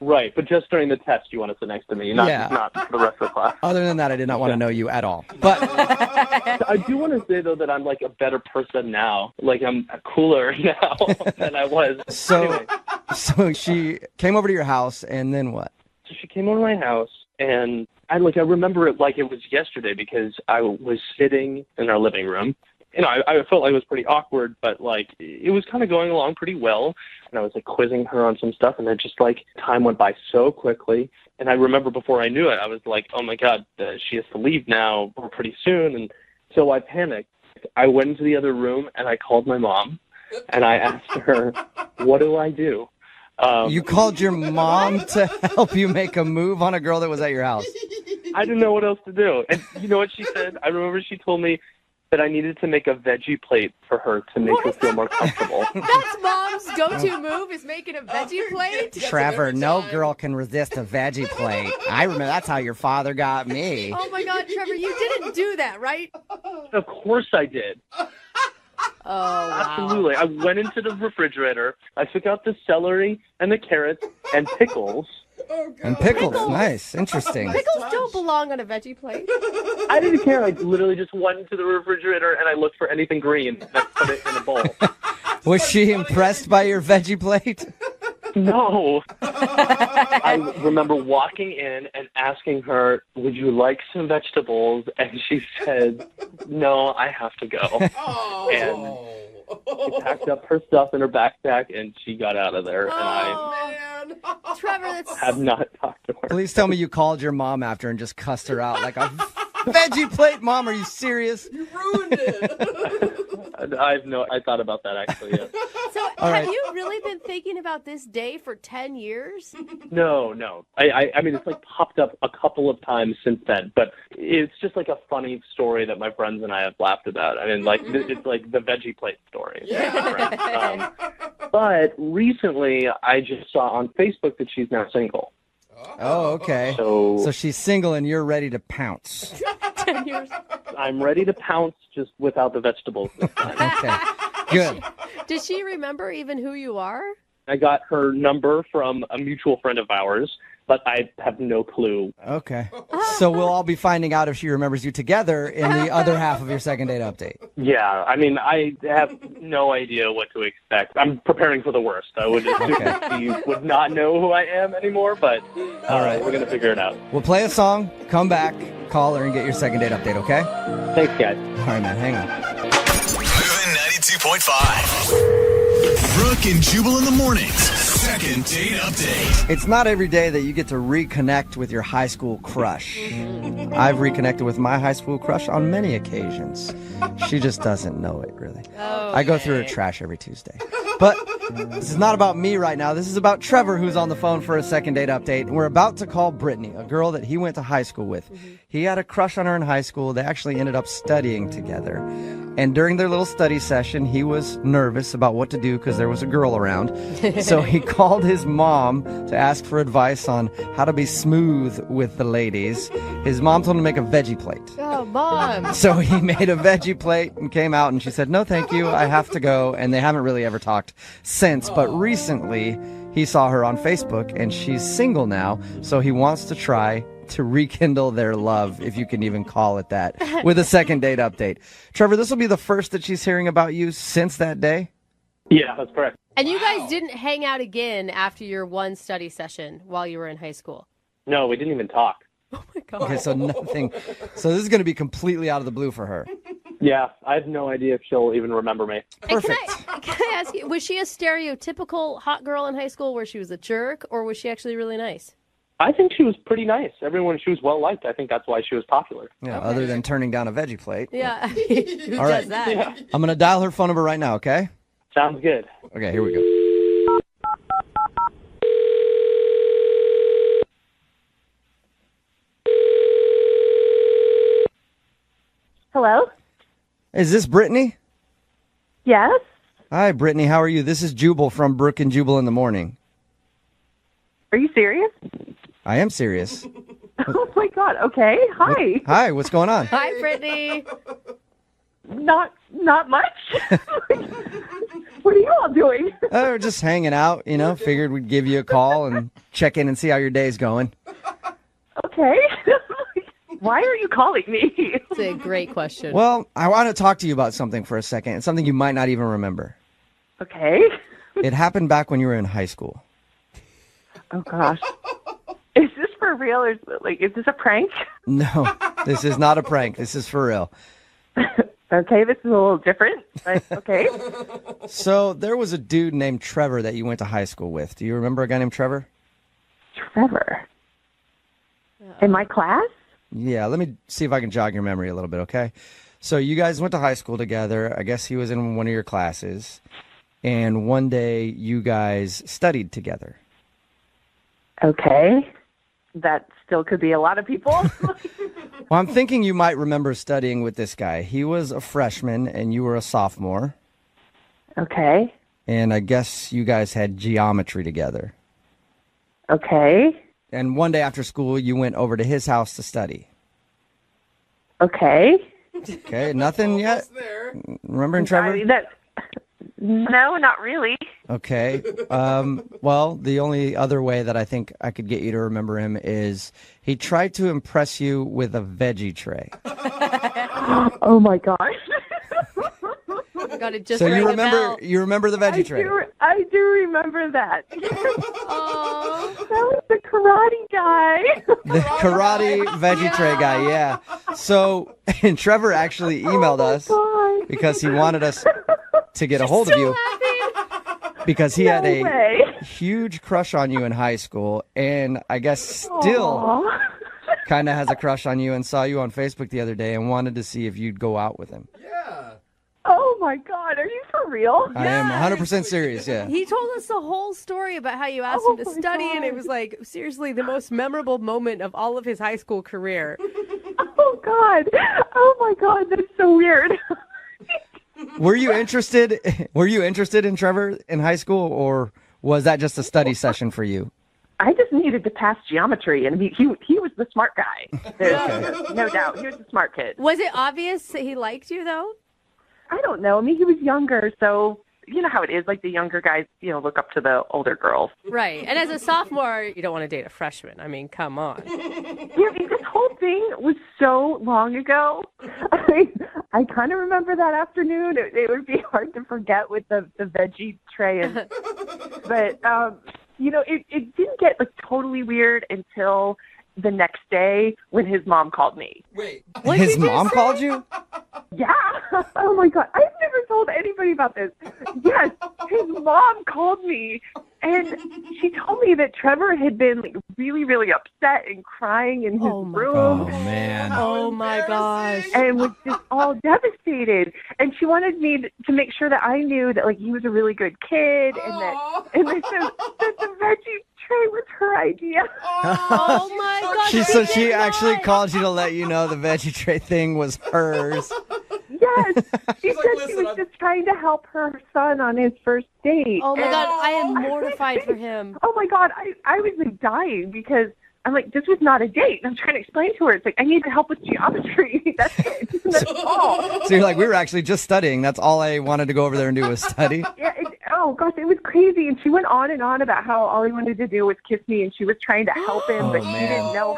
Right, but just during the test you want to sit next to me, not for the rest of the class. Other than that, I did not want to know you at all. But I do want to say, though, that I'm like a better person now. Like I'm cooler now than I was. so she came over to your house, and then what? So she came over to my house, and I remember it like it was yesterday because I was sitting in our living room. You know, I felt like it was pretty awkward, but like it was kind of going along pretty well. And I was like quizzing her on some stuff, and then just like time went by so quickly. And I remember before I knew it, I was like, oh my God, she has to leave now or pretty soon. And So I panicked. I went into the other room and I called my mom and I asked her, what do I do? You called your mom to help you make a move on a girl that was at your house. I didn't know what else to do. And you know what she said? I remember she told me that I needed to make a veggie plate for her to make her feel more comfortable. That's mom's go-to move is making a veggie plate. Trevor, no girl can resist a veggie plate. I remember that's how your father got me. Oh my God, Trevor, you didn't do that, right? Of course I did. Oh, wow. Absolutely. I went into the refrigerator. I took out the celery and the carrots and pickles. And pickles, nice, interesting. Pickles don't belong on a veggie plate. I didn't care. I literally just went into the refrigerator and I looked for anything green and I put it in a bowl. Was she impressed by your veggie plate? No. I remember walking in and asking her, would you like some vegetables? And she said, no, I have to go. And she packed up her stuff in her backpack and she got out of there. And I Trevor, that's... have not talked to her. Please tell me you called your mom after and just cussed her out like a veggie plate. Mom, are you serious? You ruined it. I thought about that actually, yeah. So have you really been thinking about this day for 10 years? No. I mean, it's like popped up a couple of times since then, but it's just like a funny story that my friends and I have laughed about. I mean, like, it's like the veggie plate story. Yeah. But recently, I just saw on Facebook that she's now single. Oh, okay. So she's single and you're ready to pounce. 10 years. I'm ready to pounce just without the vegetables this time. Okay, good. Did she remember even who you are? I got her number from a mutual friend of ours, but I have no clue. Okay. So we'll all be finding out if she remembers you together in the other half of your second date update. Yeah, I mean, I have no idea what to expect. I'm preparing for the worst. I would assume that she would not know who I am anymore, but all right, we're going to figure it out. We'll play a song, come back, call her, and get your second date update, okay? Thanks, guys. All right, man, hang on. Moving 92.5. Brooke and Jubal in the mornings. Second date update. It's not every day that you get to reconnect with your high school crush. I've reconnected with my high school crush on many occasions. She just doesn't know it, really. Okay. I go through her trash every Tuesday. But this is not about me right now. This is about Trevor, who's on the phone for a second date update. We're about to call Brittany, a girl that he went to high school with. He had a crush on her in high school. They actually ended up studying together. And during their little study session, he was nervous about what to do because there was a girl around. So he called his mom to ask for advice on how to be smooth with the ladies. His mom told him to make a veggie plate. Oh, Mom. So he made a veggie plate and came out and she said, no, thank you. I have to go. And they haven't really ever talked since. But recently he saw her on Facebook and she's single now. So he wants to try to rekindle their love, if you can even call it that, with a second date update. Trevor, this will be the first that she's hearing about you since that day? Yeah, that's correct. And you guys didn't hang out again after your one study session while you were in high school? No, we didn't even talk. Oh, my God. Okay, so nothing. So this is going to be completely out of the blue for her. Yeah, I have no idea if she'll even remember me. Perfect. Can I ask you, was she a stereotypical hot girl in high school where she was a jerk, or was she actually really nice? I think she was pretty nice. She was well-liked. I think that's why she was popular. Yeah, other than turning down a veggie plate. Yeah, who All right. does that? Yeah. I'm going to dial her phone number right now, okay? Sounds good. Okay, here we go. Hello? Is this Brittany? Yes? Hi, Brittany. How are you? This is Jubal from Brooke and Jubal in the morning. Are you serious? I am serious. Oh my God. Okay. Hi. Hi, what's going on? Hi, Brittany. Not much. What are you all doing? We're just hanging out, figured we'd give you a call and check in and see how your day's going. Okay. Why are you calling me? It's a great question. Well, I want to talk to you about something for a second. It's something you might not even remember. Okay. It happened back when you were in high school. Oh gosh. Is this for real or is this a prank? No, this is not a prank. This is for real. Okay, this is a little different, but okay. So there was a dude named Trevor that you went to high school with. Do you remember a guy named Trevor? Trevor? In my class? Yeah, let me see if I can jog your memory a little bit, okay? So you guys went to high school together. I guess he was in one of your classes. And one day you guys studied together. Okay. That still could be a lot of people. Well, I'm thinking you might remember studying with this guy. He was a freshman and you were a sophomore. Okay. And I guess you guys had geometry together. Okay. And one day after school, you went over to his house to study. Okay. Okay, nothing yet? Remembering Trevor? No, not really. Okay. Well, the only other way that I think I could get you to remember him is he tried to impress you with a veggie tray. Oh my gosh. Got it just So you rang a bell. remember the veggie tray? I do remember that. Oh. That was the karate guy. The karate veggie tray guy, yeah. So, and Trevor actually emailed us because he wanted us to get a hold of you because he had a huge crush on you in high school, and I guess still kind of has a crush on you and saw you on Facebook the other day and wanted to see if you'd go out with him. Oh my God, are you for real? I am 100% serious, yeah. He told us the whole story about how you asked him to study, and it was like, seriously, the most memorable moment of all of his high school career. Oh God. Oh my God, that's so weird. Were you interested in Trevor in high school, or was that just a study session for you? I just needed to pass geometry, and he was the smart guy. There's no doubt. He was a smart kid. Was it obvious that he liked you, though? I don't know. I mean, he was younger, so you know how it is. Like the younger guys, look up to the older girls. Right. And as a sophomore, you don't want to date a freshman. I mean, come on. Yeah, I mean, this whole thing was so long ago. I kind of remember that afternoon. It would be hard to forget with the veggie tray. But, it didn't get totally weird until the next day when his mom called me. Wait. His mom called you? Yeah. Oh my God. I've never told anybody about this. Yes. His mom called me and she told me that Trevor had been really, really upset and crying in his room. Oh man. Oh my gosh. And was just all devastated. And she wanted me to make sure that I knew that he was a really good kid and that the veggie tray was her idea. Oh my gosh. She actually called you to let you know the veggie tray thing was hers. Yes. She said she was just trying to help her son on his first date. Oh my God, I am mortified for him. Oh my God, I was dying because I'm like, this was not a date. And I'm trying to explain to her, it's like, I need help with geometry. That's it. That's all. So you're like, we were actually just studying. That's all I wanted to go over there and do was study. Yeah. Oh gosh, it was crazy. And she went on and on about how all he wanted to do was kiss me, and she was trying to help him, but she didn't know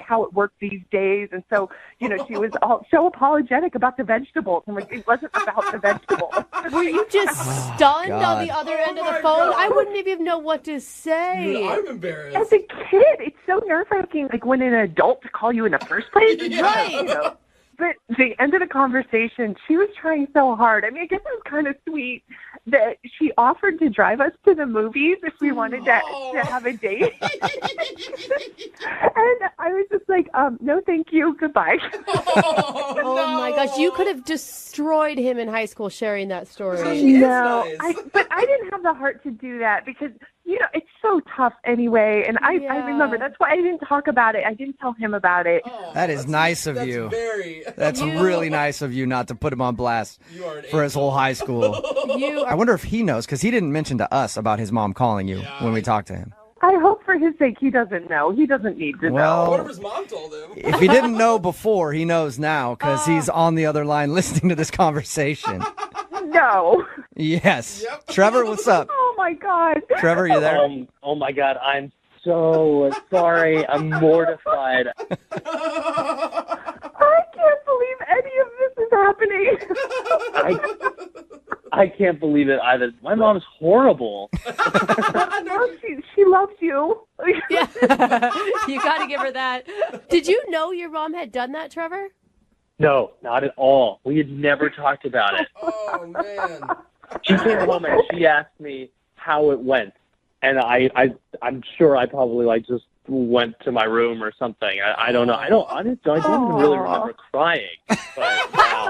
how it worked these days. And so, she was so apologetic about the vegetables. And it wasn't about the vegetables. Were you just stunned on the other end of the phone? I wouldn't even know what to say. Dude, I'm embarrassed. As a kid, it's so nerve-wracking, when an adult to call you in the first place. Right. But the end of the conversation, she was trying so hard. I mean, I guess it was kind of sweet that she offered to drive us to the movies if we wanted to have a date. And I was just like, no, thank you. Goodbye. Oh my gosh, you could have destroyed him in high school sharing that story. No, but I didn't have the heart to do that because, it's so tough anyway. And I remember that's why I didn't talk about it. I didn't tell him about it. That is nice of you. That's really nice of you not to put him on blast for his whole high school. I wonder if he knows, because he didn't mention to us about his mom calling you when we talked to him. I hope for his sake he doesn't know. He doesn't need to know. What if his mom told him? If he didn't know before, he knows now because he's on the other line listening to this conversation. No. Yes. Yep. Trevor, what's up? Oh my God. Trevor, you there? Oh my God, I'm so sorry. I'm mortified. I can't believe any of this is happening. I can't believe it either. My mom's horrible. No, she loves you. Yeah. You got to give her that. Did you know your mom had done that, Trevor? No, not at all. We had never talked about it. Oh, man. She came home and she asked me how it went. And I'm sure I probably just went to my room or something. I don't know. I don't even really remember crying. But wow.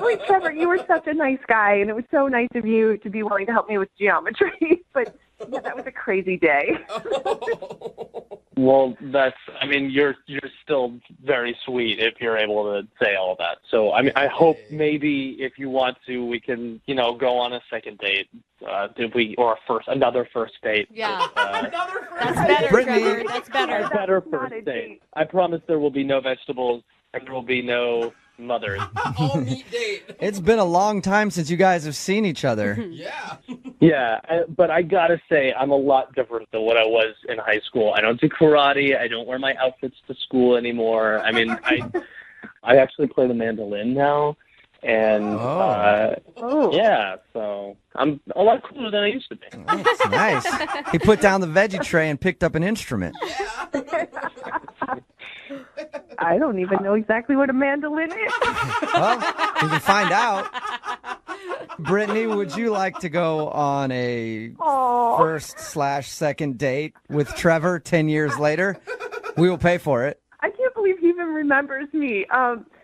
Wait, Trevor, you were such a nice guy, and it was so nice of you to be willing to help me with geometry. But yeah, that was a crazy day. Well, you're still very sweet if you're able to say all that. So, I mean, I hope maybe if you want to, we can, go on a second date. Another first date. Yeah. That's better, Brittany. Trevor. That's better. A better first date. I promise there will be no vegetables and there will be no mothers. All meat date. It's been a long time since you guys have seen each other. Yeah. Yeah, but I gotta say, I'm a lot different than what I was in high school. I don't do karate. I don't wear my outfits to school anymore. I mean, I actually play the mandolin now. And, yeah, so I'm a lot cooler than I used to be. That's nice. He put down the veggie tray and picked up an instrument. I don't even know exactly what a mandolin is. Well, you can find out. Brittany, would you like to go on a first/second date with Trevor 10 years later? We will pay for it. I can't believe he even remembers me.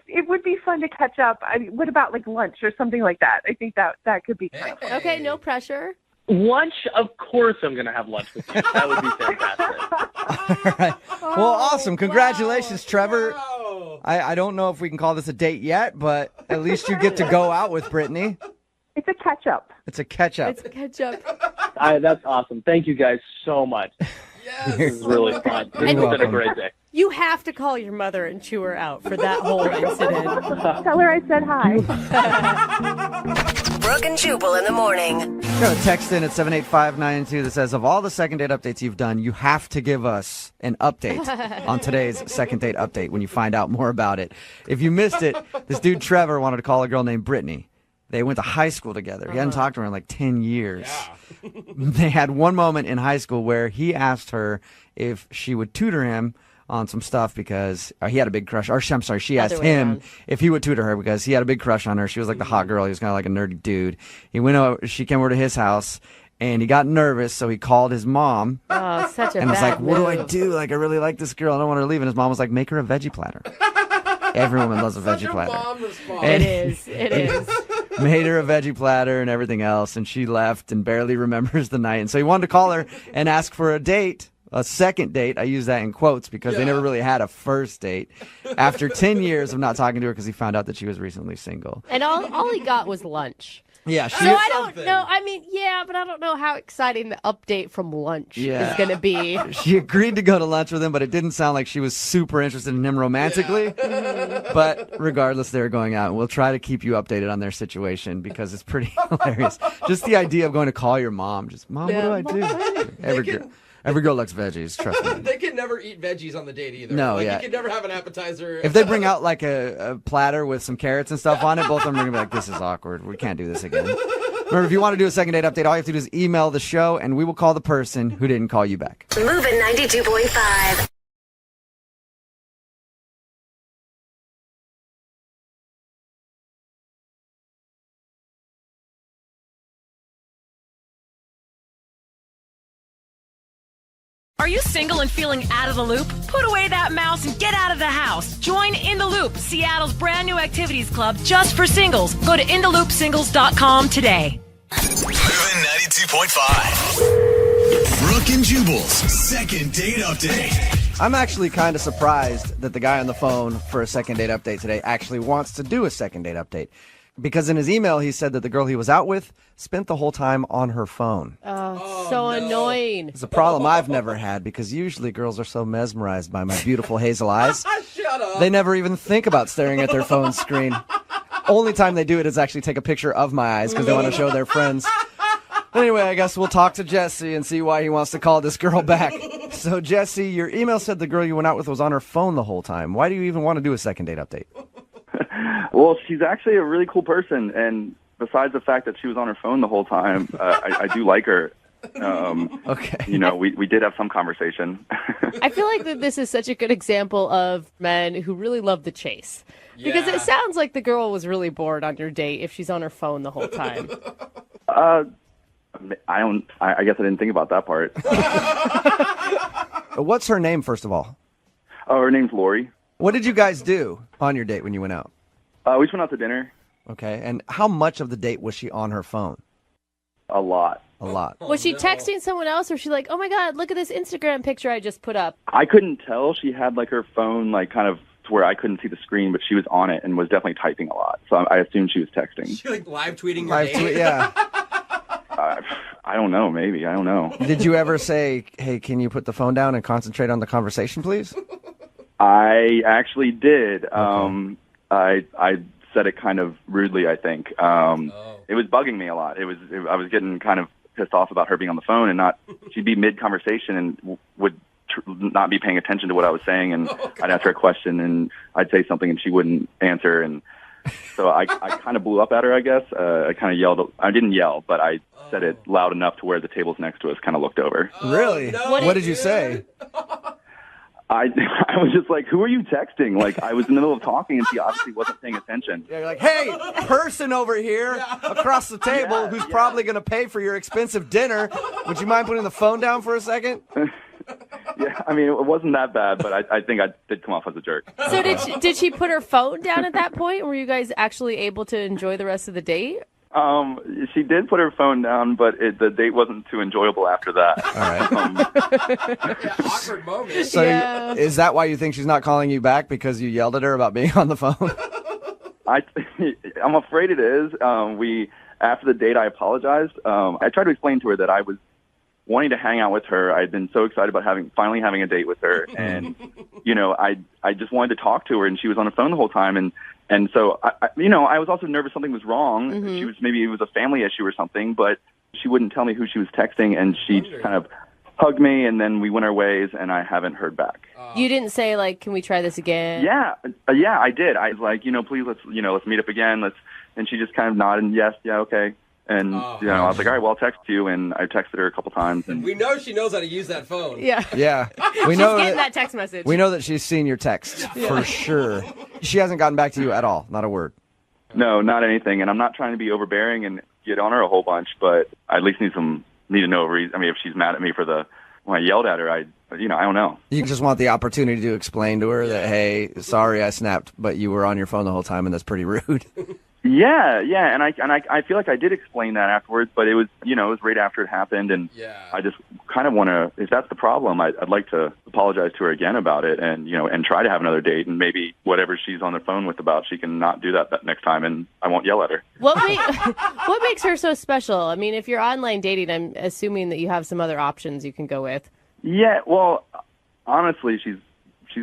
It would be fun to catch up. What about like lunch or something like that? I think that could be fun. Okay, no pressure. Lunch, of course I'm going to have lunch with you. That would be fantastic. All right. Well, awesome. Congratulations, Trevor. Wow. I don't know if we can call this a date yet, but at least you get to go out with Brittany. It's a catch-up. It's a catch-up. It's a catch-up. That's awesome. Thank you guys so much. Yes. This is really fun. This has been a great day. You have to call your mother and chew her out for that whole incident. Tell her I said hi. Brooke and Jubal in the morning. Got a text in at 78592 that says, of all the second date updates you've done, you have to give us an update on today's second date update when you find out more about it. If you missed it, this dude Trevor wanted to call a girl named Brittany. They went to high school together. He hadn't talked to her in like 10 years. Yeah. They had one moment in high school where he asked her if she would tutor him on some stuff because he had a big crush. Or I'm sorry, she asked him if he would tutor her because he had a big crush on her. She was like the hot girl. He was kind of like a nerdy dude. She came over to his house and he got nervous, so he called his mom. Oh, such a and was like, move. what do I do? Like, I really like this girl. I don't want her to leave. And his mom was like, make her a veggie platter. Every woman loves a veggie platter. Mom response. It is. It is. Made her a veggie platter and everything else, and she left and barely remembers the night. And so he wanted to call her and ask for a date, a second date. I use that in quotes because they never really had a first date. After 10 years of not talking to her because he found out that she was recently single. And all he got was lunch. Yeah, So I don't know. I mean, yeah, but I don't know how exciting the update from lunch is going to be. She agreed to go to lunch with him, but it didn't sound like she was super interested in him romantically. Yeah. But regardless, they're going out. We'll try to keep you updated on their situation because it's pretty hilarious. Just the idea of going to call your mom. Just, Mom, what do I do? Every girl likes veggies, trust me. They can never eat veggies on the date either. No, You can never have an appetizer. If they bring out like a platter with some carrots and stuff on it, both of them are going to be like, this is awkward. We can't do this again. Remember, if you want to do a second date update, all you have to do is email the show, and we will call the person who didn't call you back. Moving 92.5. Are you single and feeling out of the loop? Put away that mouse and get out of the house. Join In the Loop, Seattle's brand new activities club just for singles. Go to intheloopsingles.com today. Moving 92.5. Brooke and Jubal's second date update. I'm actually kind of surprised that the guy on the phone for a second date update today actually wants to do a second date update. Because in his email, he said that the girl he was out with spent the whole time on her phone. Oh, so annoying. It's a problem I've never had because usually girls are so mesmerized by my beautiful hazel eyes. Shut up. They never even think about staring at their phone screen. Only time they do it is actually take a picture of my eyes because they want to show their friends. Anyway, I guess we'll talk to Jesse and see why he wants to call this girl back. So, Jesse, your email said the girl you went out with was on her phone the whole time. Why do you even want to do a second date update? Well, she's actually a really cool person, and besides the fact that she was on her phone the whole time, I do like her. Okay. You know, we did have some conversation. I feel like that this is such a good example of men who really love the chase. Because it sounds like the girl was really bored on your date if she's on her phone the whole time. I guess I didn't think about that part. What's her name, first of all? Oh, her name's Lori. What did you guys do on your date when you went out? We just went out to dinner. Okay, and how much of the date was she on her phone? A lot. A lot. Was she texting someone else, or was she like, oh my God, look at this Instagram picture I just put up? I couldn't tell. She had like her phone like kind of to where I couldn't see the screen, but she was on it and was definitely typing a lot. So I assumed she was texting. She like live tweeting your date? Yeah. I don't know. Maybe. I don't know. Did you ever say, hey, can you put the phone down and concentrate on the conversation, please? I actually did. I said it kind of rudely, I think. It was bugging me a lot. I was getting kind of pissed off about her being on the phone and she'd be mid-conversation and would not be paying attention to what I was saying, and I'd ask her a question and I'd say something and she wouldn't answer, and so I kind of blew up at her, I guess. I kind of yelled. I didn't yell, but I said it loud enough to where the tables next to us kind of looked over. Really? No. What did you say? I was just like, who are you texting? Like, I was in the middle of talking and she obviously wasn't paying attention. Yeah, you're like, hey, person over here across the table who's probably going to pay for your expensive dinner. Would you mind putting the phone down for a second? Yeah, I mean, it wasn't that bad, but I think I did come off as a jerk. So did she put her phone down at that point? Were you guys actually able to enjoy the rest of the date? She did put her phone down, but the date wasn't too enjoyable after that. All right. Awkward moment. So is that why you think she's not calling you back, because you yelled at her about being on the phone? I'm afraid it is. After the date, I apologized. I tried to explain to her that I was wanting to hang out with her. I'd been so excited about finally having a date with her, and I just wanted to talk to her, and she was on the phone the whole time, and so I was also nervous something was wrong. Mm-hmm. Maybe it was a family issue or something, but she wouldn't tell me who she was texting, and she just kind of hugged me, and then we went our ways, and I haven't heard back. You didn't say, like, can we try this again? Yeah, I did. I was like, please let's meet up again. And she just kind of nodded, yes, yeah, okay. And I was like, all right, well, I'll text you, and I texted her a couple times. And we know she knows how to use that phone. Yeah. Yeah. She's getting that text message. We know that she's seen your text for sure. She hasn't gotten back to you at all. Not a word. No, not anything. And I'm not trying to be overbearing and get on her a whole bunch, but I at least need to know a reason. I mean, if she's mad at me when I yelled at her, I don't know. You just want the opportunity to explain to her that, hey, sorry I snapped, but you were on your phone the whole time, and that's pretty rude. Yeah, and I feel like I did explain that afterwards, but it was it was right after it happened, and I just kind of want to. If that's the problem, I'd like to apologize to her again about it, and and try to have another date, and maybe whatever she's on the phone with about, she can not do that next time, and I won't yell at her. What makes her so special? I mean, if you're online dating, I'm assuming that you have some other options you can go with. Yeah, well, honestly, she's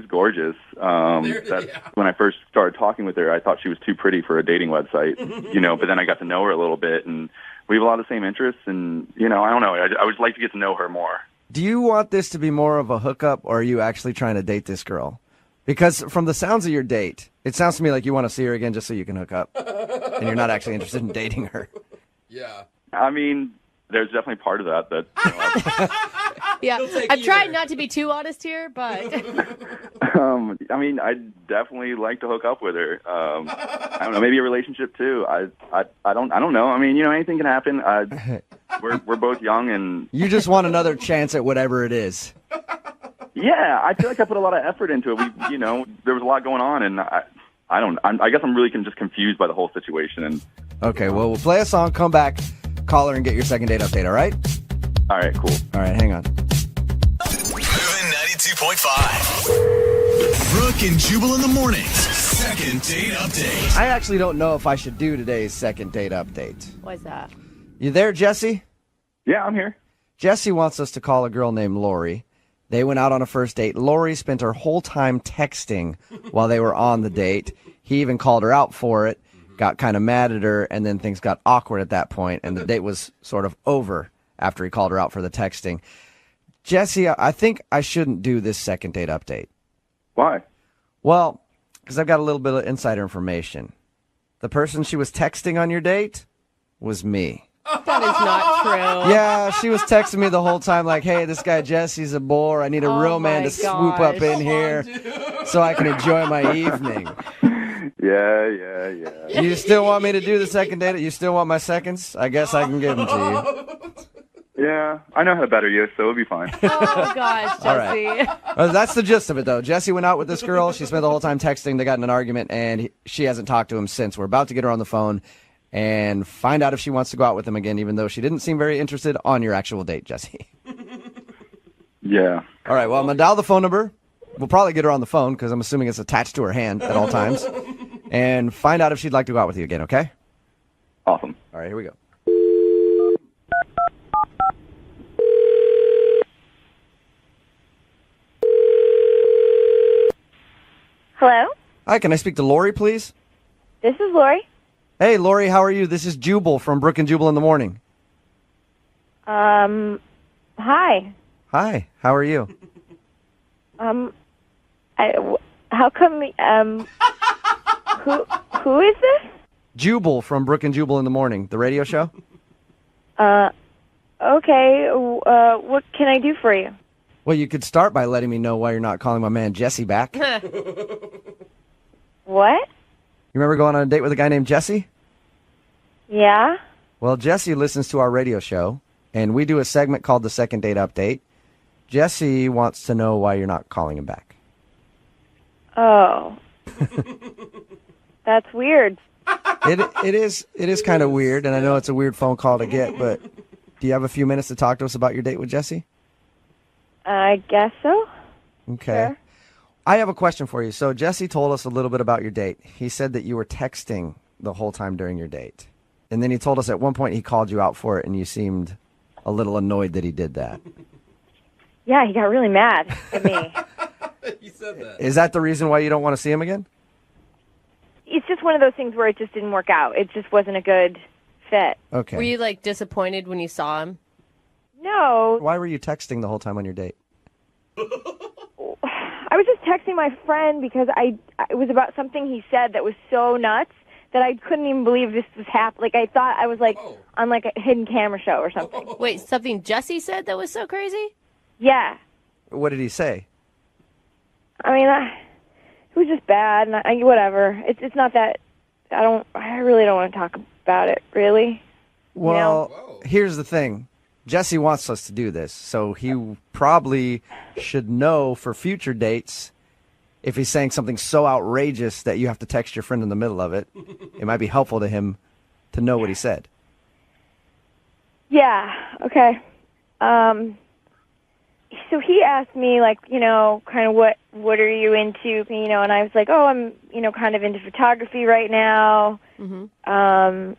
gorgeous. When I first started talking with her, I thought she was too pretty for a dating website, but then I got to know her a little bit, and we have a lot of the same interests, and, I don't know, I would like to get to know her more. Do you want this to be more of a hookup, or are you actually trying to date this girl? Because from the sounds of your date, it sounds to me like you want to see her again just so you can hook up, and you're not actually interested in dating her. Yeah. I mean, there's definitely part of that. Yeah, I'm trying not to be too honest here, but I mean, I'd definitely like to hook up with her. I don't know, maybe a relationship too. I don't know. I mean, anything can happen. We're both young, and you just want another chance at whatever it is. Yeah, I feel like I put a lot of effort into it. There was a lot going on, and I guess I'm really just confused by the whole situation. And okay, well, we'll play a song, come back, call her, and get your second date update. All right? All right, cool. All right, hang on. Moving 92.5. Brooke and Jubal in the mornings. Second date update. I actually don't know if I should do today's second date update. Why's that? You there, Jesse? Yeah, I'm here. Jesse wants us to call a girl named Lori. They went out on a first date. Lori spent her whole time texting while they were on the date. He even called her out for it, got kind of mad at her, and then things got awkward at that point, and the date was sort of over after he called her out for the texting. Jesse, I think I shouldn't do this second date update. Why? Well, because I've got a little bit of insider information. The person she was texting on your date was me. That is not true. Yeah, she was texting me the whole time like, hey, this guy Jesse's a bore. I need a real man to swoop up in here so I can enjoy my evening. Yeah. You still want me to do the second date? You still want my seconds? I guess I can give them to you. Yeah, I know how to better you, so it'll be fine. Oh, gosh, All right. Jesse. That's the gist of it, though. Jesse went out with this girl. She spent the whole time texting. They got in an argument, and she hasn't talked to him since. We're about to get her on the phone and find out if she wants to go out with him again, even though she didn't seem very interested on your actual date, Jesse. Yeah. All right, well, I'm going to dial the phone number. We'll probably get her on the phone because I'm assuming it's attached to her hand at all times. And find out if she'd like to go out with you again, okay? Awesome. All right, here we go. Hello? Hi, can I speak to Lori, please? This is Lori. Hey, Lori, how are you? This is Jubal from Brooke and Jubal in the Morning. Hi. Hi, how are you? How come, who is this? Jubal from Brooke and Jubal in the Morning, the radio show. Okay, what can I do for you? Well, you could start by letting me know why you're not calling my man Jesse back. What? You remember going on a date with a guy named Jesse? Yeah? Well, Jesse listens to our radio show, and we do a segment called the Second Date Update. Jesse wants to know why you're not calling him back. Oh. That's weird. It is kind of weird, and I know it's a weird phone call to get, but do you have a few minutes to talk to us about your date with Jesse? I guess so. Okay. Sure. I have a question for you. So Jesse told us a little bit about your date. He said that you were texting the whole time during your date. And then he told us at one point he called you out for it, and you seemed a little annoyed that he did that. Yeah, he got really mad at me. You said that. Is that the reason why you don't want to see him again? It's just one of those things where it just didn't work out. It just wasn't a good fit. Okay. Were you, like, disappointed when you saw him? No. Why were you texting the whole time on your date? I was just texting my friend because it was about something he said that was so nuts that I couldn't even believe this was happening. Like, I thought I was, like, on, like, a hidden camera show or something. Wait, something Jesse said that was so crazy? Yeah. What did he say? I mean, it was just bad, and whatever. It's not that I really don't want to talk about it, really. Well, here's the thing. Jesse wants us to do this, so he probably should know for future dates if he's saying something so outrageous that you have to text your friend in the middle of it. It might be helpful to him to know what he said. Yeah, okay. So he asked me, like, kind of what are you into, and I was like, oh, I'm, kind of into photography right now. Mm-hmm.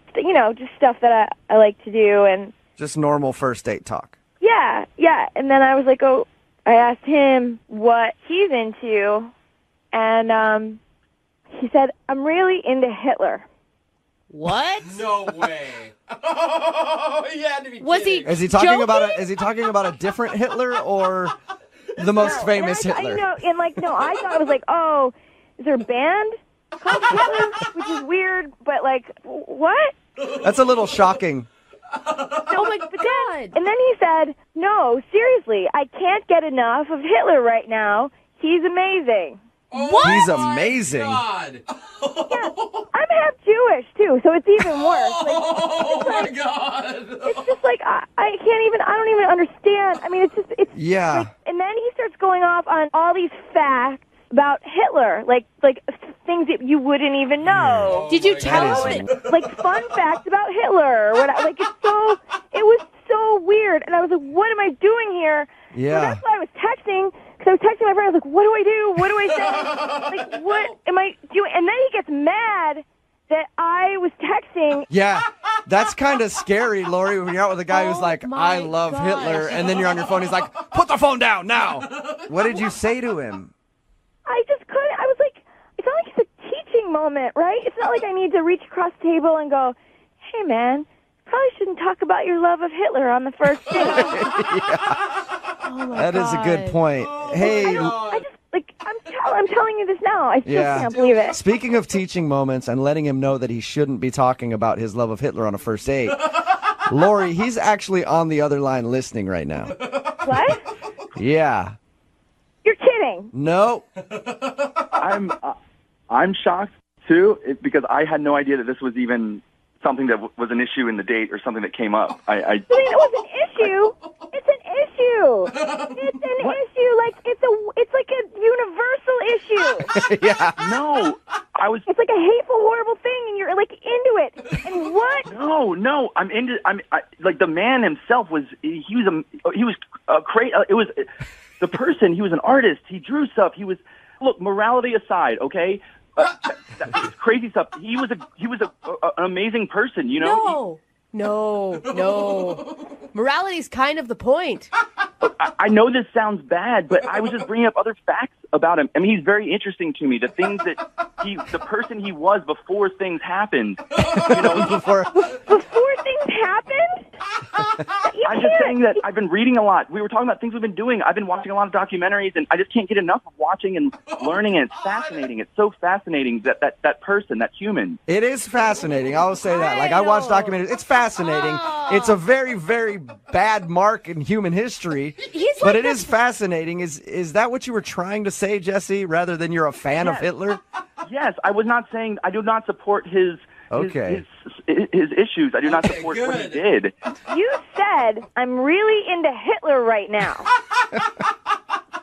Just stuff that I like to do, and just normal first date talk. Yeah. And then I was like, I asked him what he's into, and he said, I'm really into Hitler. What? No way. Oh, you had to be Was kidding. Is he talking about a different Hitler or the most famous Hitler? I thought it was like, oh, is there a band called Hitler? Which is weird, but like, what? That's a little shocking. Oh my God. And then he said, no, seriously, I can't get enough of Hitler right now. He's amazing. What? He's amazing. God. Yeah, I'm half Jewish too, so it's even worse. Oh my God! It's just like I don't even understand. I mean, it's yeah. Like, and then he starts going off on all these facts about Hitler, like things that you wouldn't even know. Did you tell him? Like fun facts about Hitler or whatever. Like it was so weird, and I was like, what am I doing here? Yeah. So that's why I was texting. Because I was texting my friend, I was like, what do I do? What do I say? Like, what am I doing? And then he gets mad that I was texting. Yeah, that's kind of scary, Lori, when you're out with a guy who's like, I love Hitler, and then you're on your phone, he's like, put the phone down now. What did you say to him? I just couldn't. I was like, it's not like it's a teaching moment, right? It's not like I need to reach across the table and go, hey, man, probably shouldn't talk about your love of Hitler on the first date. Oh my That is a good point. Hey, I'm telling you this now. I still can't believe it. Speaking of teaching moments and letting him know that he shouldn't be talking about his love of Hitler on a first date, Lori, he's actually on the other line listening right now. What? Yeah. You're kidding. No. I'm shocked too because I had no idea that this was even something that was an issue in the date or something that came up. I mean, it was an issue. It's an issue. It's an issue. Like it's like a universal issue. Yeah. No, It's like a hateful, horrible thing, and you're like into it. And what? No, I'm like the man himself was. He was crazy. It was the person. He was an artist. He drew stuff. Look, morality aside, okay. That crazy stuff. He was an amazing person, you know. No. Morality's kind of the point. I know this sounds bad, but I was just bringing up other facts about him. I mean, he's very interesting to me. The things that the person he was before things happened. You know, before things happened. I'm just saying that I've been reading a lot. We were talking about things we've been doing. I've been watching a lot of documentaries, and I just can't get enough of watching and learning. And it's fascinating. It's so fascinating that person, that human. It is fascinating. I'll say that. Like, I watch documentaries. It's fascinating. It's a very, very bad mark in human history, but it is fascinating. Is that what you were trying to say, Jesse, rather than you're a fan of Hitler? Yes, I was not saying I do not support his issues. I do not support what he did. You said, I'm really into Hitler right now.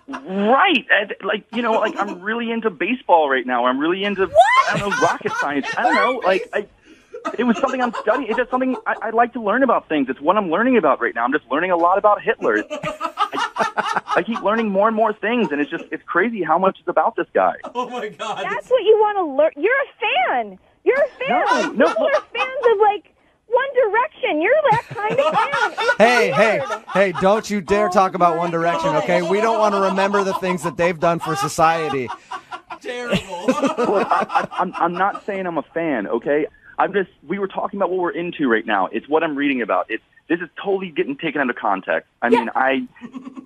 Right. Like, you know, like I'm really into baseball right now. I'm really into, I don't know, rocket science. I don't know. It was something I'm studying. It's just something I like to learn about things. It's what I'm learning about right now. I'm just learning a lot about Hitler. I keep learning more and more things, and it's crazy how much is about this guy. Oh, my God. That's what you want to learn. You're a fan. You're a fan. No, People are fans of, like, One Direction. You're that kind of fan. Hey, don't you dare talk about One Direction, okay? We don't want to remember the things that they've done for society. Terrible. Look, I'm not saying I'm a fan, okay? We were talking about what we're into right now. It's what I'm reading about. This is totally getting taken into context.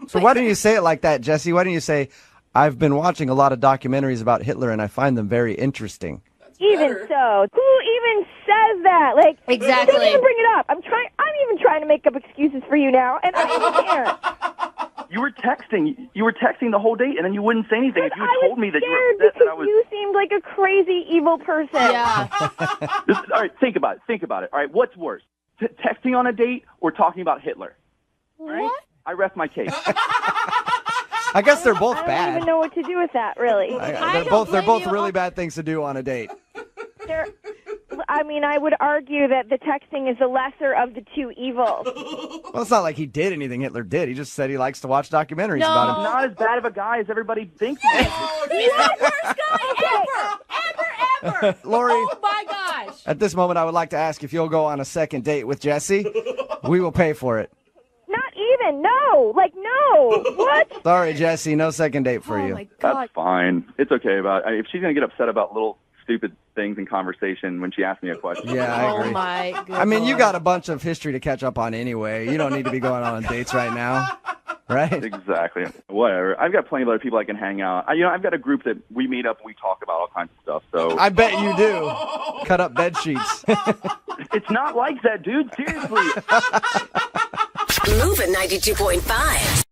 So why don't you say it like that, Jesse? Why don't you say, I've been watching a lot of documentaries about Hitler, and I find them very interesting. Even so, who even says that? Like, exactly. Don't even bring it up. I'm even trying to make up excuses for you now, and I don't care. You were texting the whole date, and then you wouldn't say anything. If you had told me that you were upset that I was. You seemed like a crazy, evil person. Yeah. All right, think about it. All right, what's worse, texting on a date or talking about Hitler? All right? What? I rest my case. I guess they're both I bad. don't even know what to do with that, really. They're both really bad things to do on a date. I would argue that the texting is the lesser of the two evils. Well, it's not like he did anything Hitler did. He just said he likes to watch documentaries about him. Not as bad of a guy as everybody thinks he is. He's the worst guy ever. Lori, Oh, my gosh. at this moment, I would like to ask if you'll go on a second date with Jesse. We will pay for it. Not even. No. No. What? Sorry, Jesse. No second date for you. My God. That's fine. It's okay if she's going to get upset about little stupid things in conversation when she asks me a question. Yeah, I agree. Oh, my goodness. I mean, you got a bunch of history to catch up on anyway. You don't need to be going on dates right now, right? Exactly. Whatever. I've got plenty of other people I can hang out. I've got a group that we meet up and we talk about all kinds of stuff. So I bet you do. Cut up bed sheets. It's not like that, dude. Seriously. Moving 92.5.